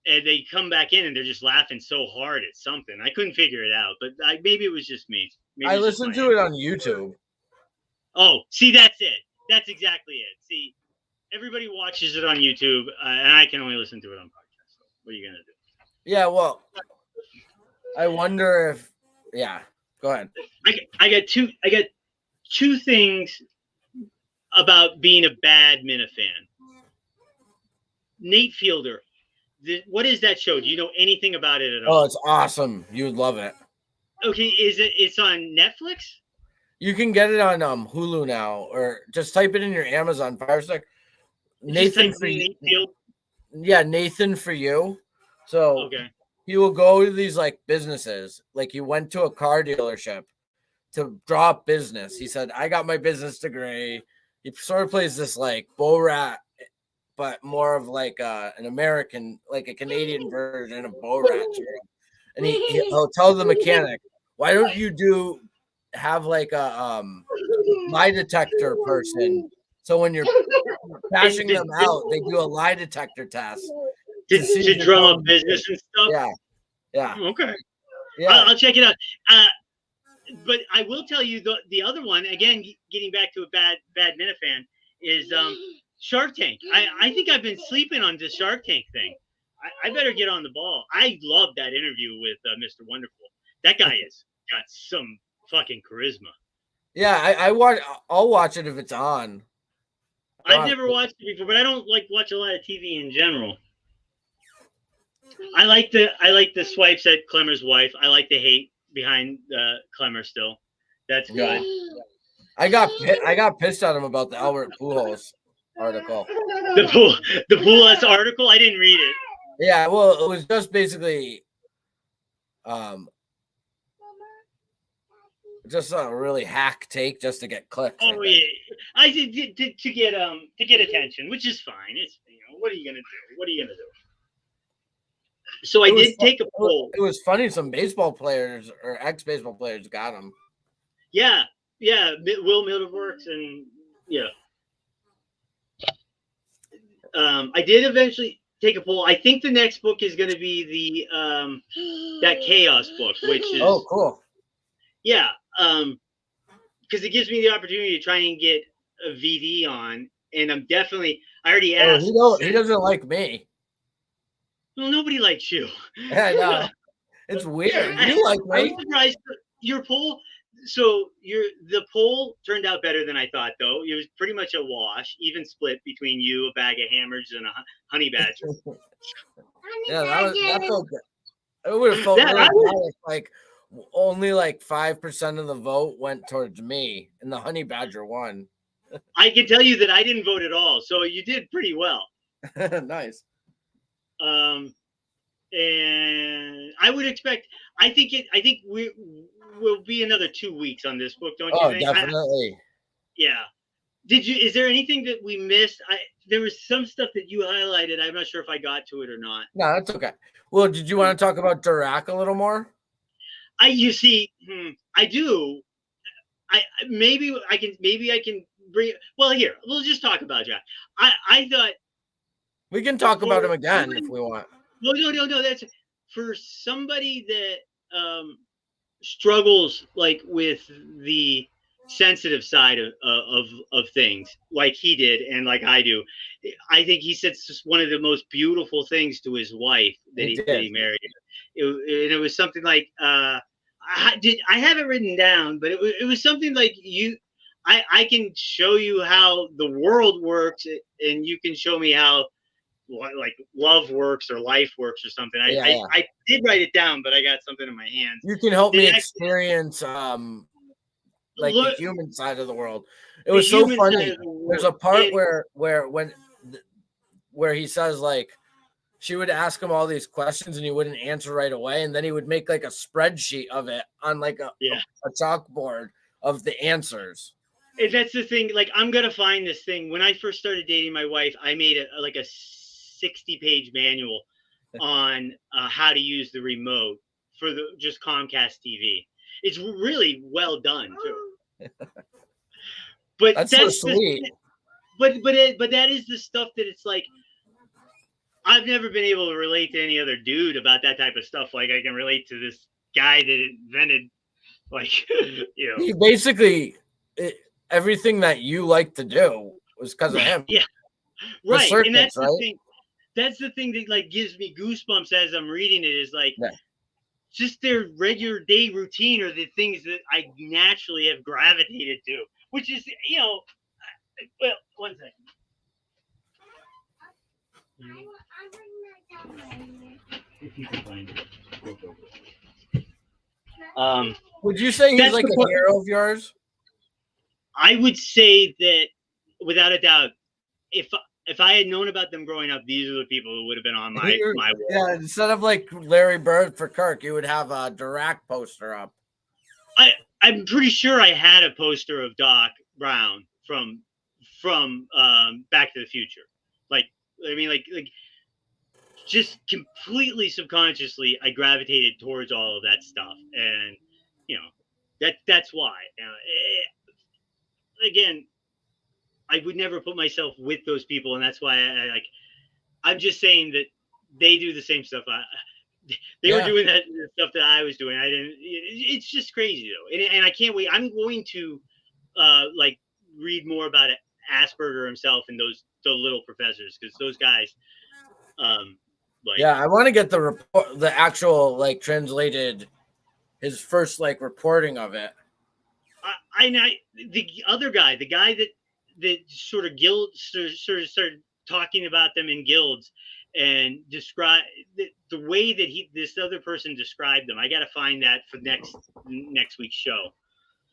And they come back in and they're just laughing so hard at something. I couldn't figure it out, but maybe it was just me. Maybe I listened to it on YouTube. Oh, see, that's it. That's exactly it. See, everybody watches it on YouTube, and I can only listen to it on podcast. So what are you gonna do? Yeah, well, I wonder if. Yeah, go ahead. I got two things about being a bad Minna fan. Nate Fielder. What is that show? Do you know anything about it at all? Oh, it's awesome. You would love it. Okay, it's on Netflix? You can get it on Hulu now, or just type it in your Amazon Fire Stick. Nathan for you. Yeah, Nathan for you. So okay. He will go to these like businesses. Like he went to a car dealership to draw up business. He said, I got my business degree. He sort of plays this like Bo Rat, but more of like an American, like a Canadian version of Bo Rat. And he'll tell the mechanic, why don't you have like a lie detector person? So when you're bashing them out, they do a lie detector test. To drum up business and stuff? Yeah. Yeah. Okay. Yeah. I'll check it out. But I will tell you the other one, again, getting back to a bad Minna fan, is Shark Tank. I think I've been sleeping on this Shark Tank thing. I better get on the ball. I love that interview with Mr. Wonderful. That guy has got some fucking charisma. Yeah, I'll watch it if it's on. I've never watched it before, but I don't watch a lot of TV in general. I like the swipes at Clemmer's wife. I like the hate behind Clemmer still. That's good. I got pissed at him about the Albert Pujols article. The Pujols article? I didn't read it. Yeah, well, it was just basically just a really hack take just to get clicks. Oh yeah, I did to get attention, which is fine. It's what are you gonna do? So I did take a poll. It was funny. Some baseball players or ex-baseball players got him. Yeah. Will Middleworks and yeah. I did eventually take a poll. I think the next book is going to be the that Chaos book, which is cool. Yeah, because it gives me the opportunity to try and get a VD on, and I already asked. He doesn't like me. Well, nobody likes you. Yeah, no. It's weird. You like me. I'm surprised your poll. So the poll turned out better than I thought, though. It was pretty much a wash, even split between you, a bag of hammers, and a honey badger. Yeah, that felt good. It would have felt really bad if like only like 5% of the vote went towards me, and the honey badger won. I can tell you that I didn't vote at all, so you did pretty well. Nice. And I would expect. I think we will be another 2 weeks on this book, don't you think? Definitely. Yeah. Is there anything that we missed? There was some stuff that you highlighted. I'm not sure if I got to it or not. No, that's okay. Well, did you want to talk about Dirac a little more? I do. Maybe I can bring. Well, here we'll just talk about Jack. I thought we can talk about him again if we want. Well, no. That's for somebody that struggles like with the sensitive side of things, like he did and like I do. I think he said one of the most beautiful things to his wife that he married. It was something like I have it written down, but it was something like I can show you how the world works, and you can show me how like love works or life works or something. I did write it down, but I got something in my hands. You can help me experience like the human side of the world. It was so funny. There's a part where he says like she would ask him all these questions and he wouldn't answer right away, and then he would make like a spreadsheet of it on like a chalkboard of the answers. And that's the thing. Like, I'm gonna find this thing. When I first started dating my wife, I made a 60-page manual on how to use the remote for the just Comcast TV. It's really well done too. But that's so sweet. But that is the stuff that it's like. I've never been able to relate to any other dude about that type of stuff. Like I can relate to this guy that invented, like, you know, he basically everything that you like to do was because of him. Yeah, right. And that's the thing. That's the thing that like gives me goosebumps as I'm reading it. Is like just their regular day routine or the things that I naturally have gravitated to, which is, you know, well, one second. If you can find it. Would you say he's like a hero of yours? I would say that without a doubt, if I had known about them growing up, these are the people who would have been on my wall. Yeah, instead of like Larry Bird for Kirk, you would have a Dirac poster up. I'm pretty sure I had a poster of Doc Brown from Back to the Future. Like, I mean, like just completely subconsciously, I gravitated towards all of that stuff, and you know, that's why. Again, I would never put myself with those people, and that's why I'm just saying that they do the same stuff. They were doing that stuff that I was doing. I didn't. It's just crazy though, and I can't wait. I'm going to like read more about it. Asperger himself and the little professors, because those guys. Like, yeah, I want to get the actual like translated, his first like reporting of it. The other guy, the guy that sort of started talking about them in guilds and describe the way that this other person described them. I got to find that for next week's show.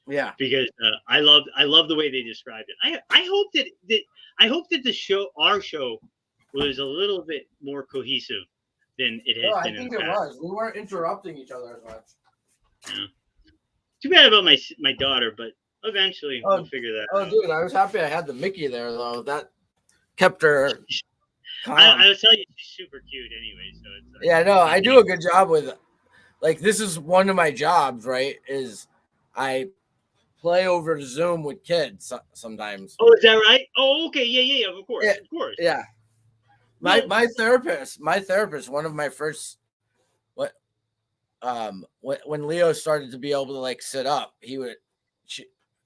Yeah, because I love the way they described it. I hope that our show was a little bit more cohesive than it has been. I think it was. We weren't interrupting each other as much. Yeah. Too bad about my daughter, but eventually we'll figure that out. Oh, dude, I was happy I had the Mickey there though. That kept her calm. I'll tell you, she's super cute anyway. So it's yeah, no, I do a good job with it. Like, this is one of my jobs, right? Is I play over Zoom with kids sometimes. Oh, is that right? Oh, okay. Yeah, of course. Of course. Yeah. My therapist, one of my first when Leo started to be able to like sit up,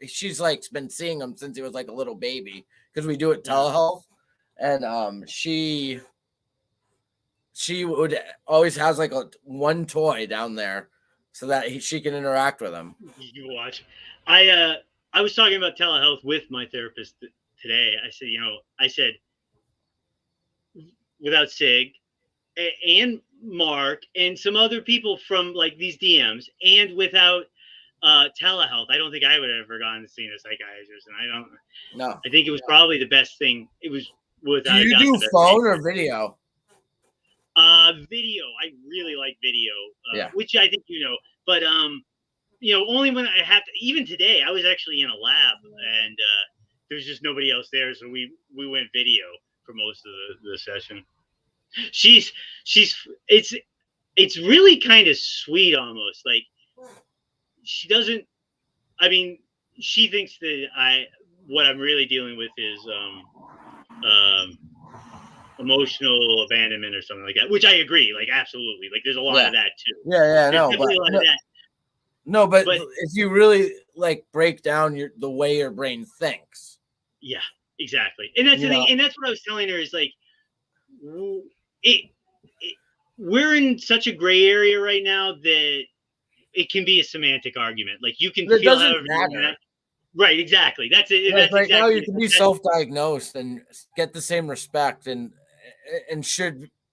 she's like been seeing him since he was like a little baby, because we do it telehealth, and she would always has like one toy down there so that she can interact with him. You watch. I was talking about telehealth with my therapist today. I said without Sig and Mark and some other people from like these DMs, and without telehealth, I don't think I would have ever gone and seen a psychiatrist. And I think it was probably the best thing. It was without. Do you do phone or video? Video. I really like video, which I think but only when I have to. Even today, I was actually in a lab, and there's just nobody else there, so we went video for most of the session. It's really kind of sweet, almost like she doesn't. I mean, she thinks that what I'm really dealing with is emotional abandonment or something like that, which I agree, like absolutely, like there's a lot of that too. No, but if you really like break down the way your brain thinks. Yeah, exactly. And that's the thing, and that's what I was telling her is like we're in such a gray area right now that it can be a semantic argument. Like you can feel however. Right, exactly. That's it. Like That's right now, exactly you can be self-diagnosed and get the same respect, and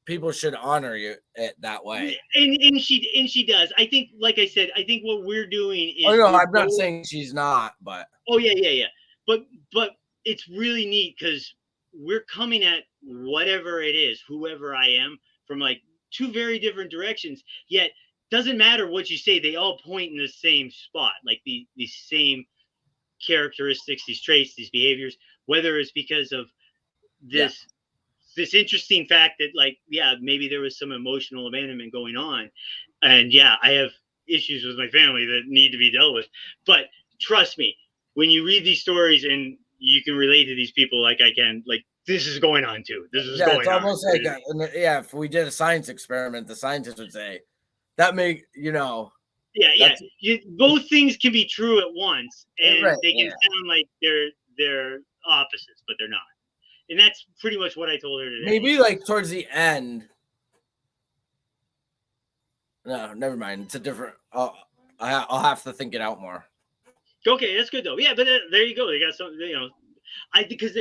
people should honor you it that way. and she does. I think, like I said, I think what we're doing Oh is no, we're I'm not both. saying she's not, but Oh yeah. But it's really neat because we're coming at whatever it is, whoever I am, from like two very different directions. Yet doesn't matter what you say; they all point in the same spot, like the same characteristics, these traits, these behaviors. Whether it's because of this this interesting fact that, like, yeah, maybe there was some emotional abandonment going on, and yeah, I have issues with my family that need to be dealt with. But trust me, when you read these stories and you can relate to these people, like I can, like, this is going on too. This is it's going on. almost like if we did a science experiment, the scientists would say that Yeah. Both things can be true at once, and right, they can sound like they're opposites, but they're not. And that's pretty much what I told her today. Maybe like towards the end. No, never mind. It's a different. I'll have to think it out more. Okay, that's good though. Yeah, but there you go. They got something. Because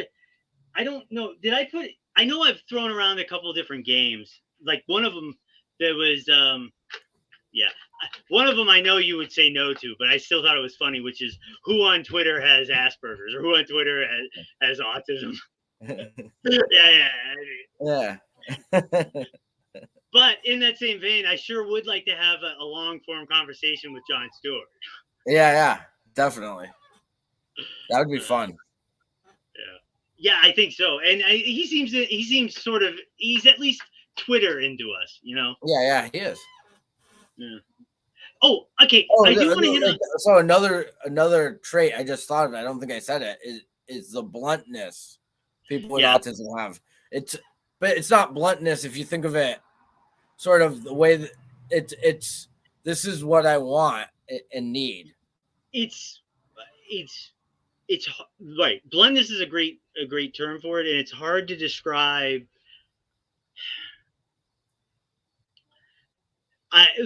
I don't know. Did I put? I know I've thrown around a couple of different games. Like one of them, there was yeah. One of them I know you would say no to, but I still thought it was funny, which is who on Twitter has Asperger's or who on Twitter has autism. Yeah. But in that same vein, I sure would like to have a long form conversation with Jon Stewart. Yeah, definitely. That would be fun. Yeah, I think so. And he seems sort of, he's at least Twitter into us, you know? Yeah, he is. Yeah. Oh, okay. I do want to hit on. So another trait I just thought of, I don't think I said it, is the bluntness people with autism have. But it's not bluntness if you think of it sort of the way that it's this is what I want and need. It's right. Bluntness is a great term for it, and it's hard to describe.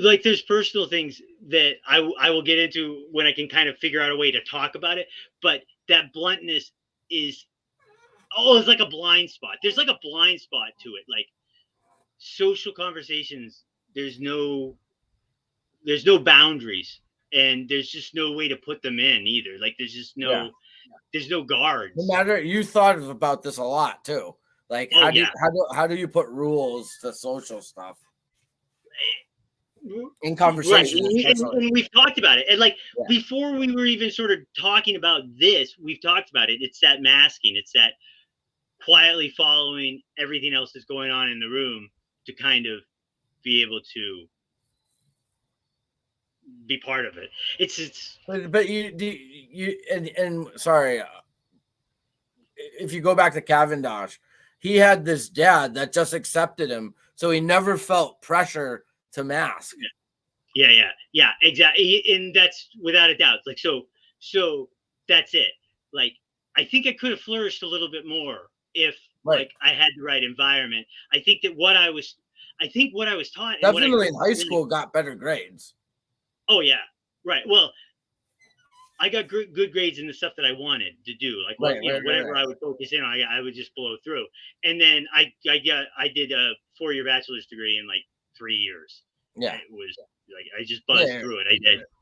There's personal things that I will get into when I can kind of figure out a way to talk about it, but that bluntness is, it's like a blind spot. There's like a blind spot to it. Like social conversations, there's no boundaries, and there's just no way to put them in either. Like there's just there's no guards. No matter, you thought about this a lot too. Like how do you put rules to social stuff in conversation? Right. And we've talked about it. And before we were even sort of talking about this, we've talked about it. It's that masking. It's that quietly following everything else that's going on in the room to kind of be able to be part of it. But you sorry, if you go back to Cavendish, he had this dad that just accepted him, so he never felt pressure to mask. Yeah, exactly. And that's without a doubt. Like so that's it. Like I think I could have flourished a little bit more if like I had the right environment. I think what I was taught definitely in high school got better grades. Oh yeah, right. Well, I got good grades in the stuff that I wanted to do, like whatever I would focus in on, I would just blow through. And then I did a 4-year bachelor's degree in like 3 years. Yeah, and it was like I just buzzed through it.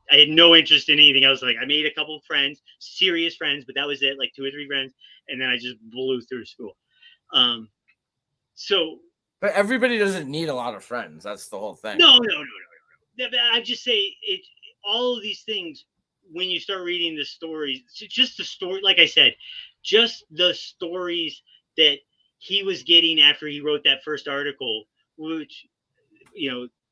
I had no interest in anything else. Like I made a couple of friends, serious friends, but that was it. Like 2 or 3 friends, and then I just blew through school. But everybody doesn't need a lot of friends. That's the whole thing. No. I just say it. All of these things, when you start reading the stories, just the story, like I said, just the stories that he was getting after he wrote that first article, which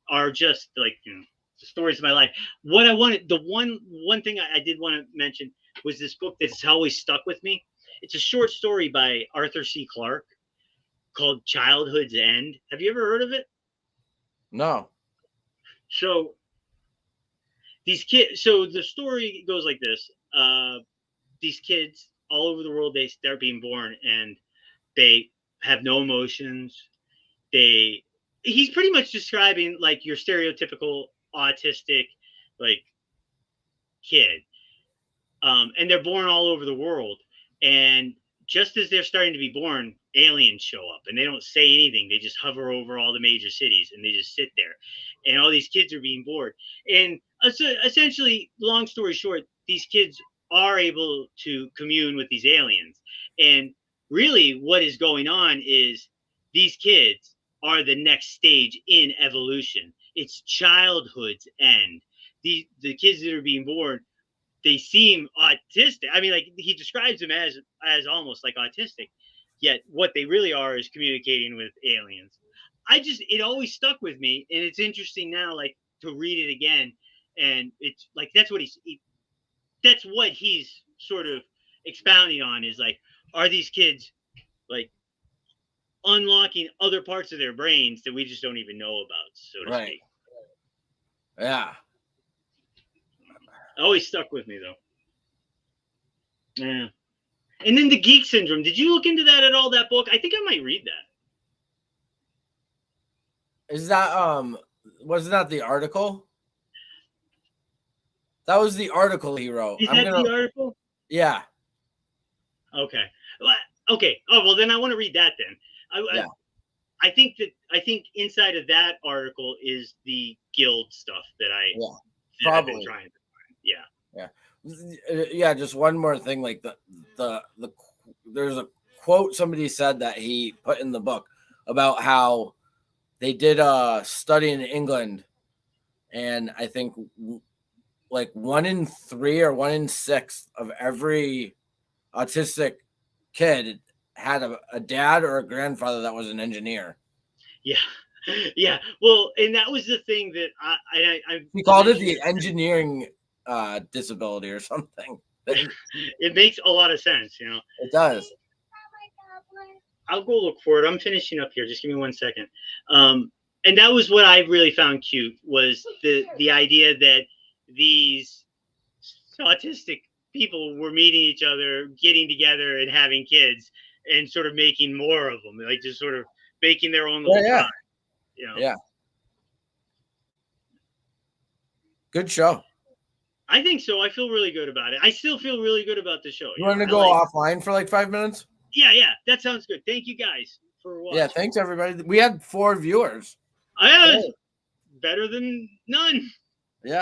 are just like the stories of my life. What I wanted, the one thing I did want to mention was this book that's always stuck with me. It's a short story by Arthur C. Clarke called Childhood's End. Have you ever heard of it? No. So these kids, so the story goes like this. These kids all over the world, they start being born and they have no emotions. He's pretty much describing like your stereotypical autistic like kid. and they're born all over the world. And just as they're starting to be born, aliens show up, and they don't say anything. They just hover over all the major cities, and they just sit there. And all these kids are being bored. And essentially, long story short, these kids are able to commune with these aliens. And really, what is going on is these kids are the next stage in evolution. It's childhood's end. The kids that are being born, they seem autistic. I mean, like he describes them as almost like autistic, yet what they really are is communicating with aliens. It always stuck with me, and it's interesting now, like to read it again, and it's like that's what he's sort of expounding on is like, are these kids like unlocking other parts of their brains that we just don't even know about, so to speak. Yeah. Always stuck with me though. Yeah. And then the geek syndrome. Did you look into that at all, that book? I think I might read that. Is that wasn't that the article? That was the article he wrote. Is that the article? Yeah. Okay. Okay. Oh, well then I want to read that then. I think inside of that article is the guild stuff that I've been trying to find. Yeah. Just one more thing, like the there's a quote somebody said that he put in the book about how they did a study in England, and I think like 1 in 3 or 1 in 6 of every autistic kid had a dad or a grandfather that was an engineer. Yeah. Well, and that was the thing that he called it the engineering disability or something. It makes a lot of sense, you know. It does. I'll go look for it. I'm finishing up here. Just give me 1 second. And that was what I really found cute, was the idea that these autistic people were meeting each other, getting together, and having kids, and sort of making more of them, like just sort of making their own little tribe. You know? Yeah. Good show. I think so. I feel really good about it. I still feel really good about the show. You want to go offline for like 5 minutes? Yeah. That sounds good. Thank you guys for watching. Yeah, thanks everybody. We had 4 viewers. Better than none.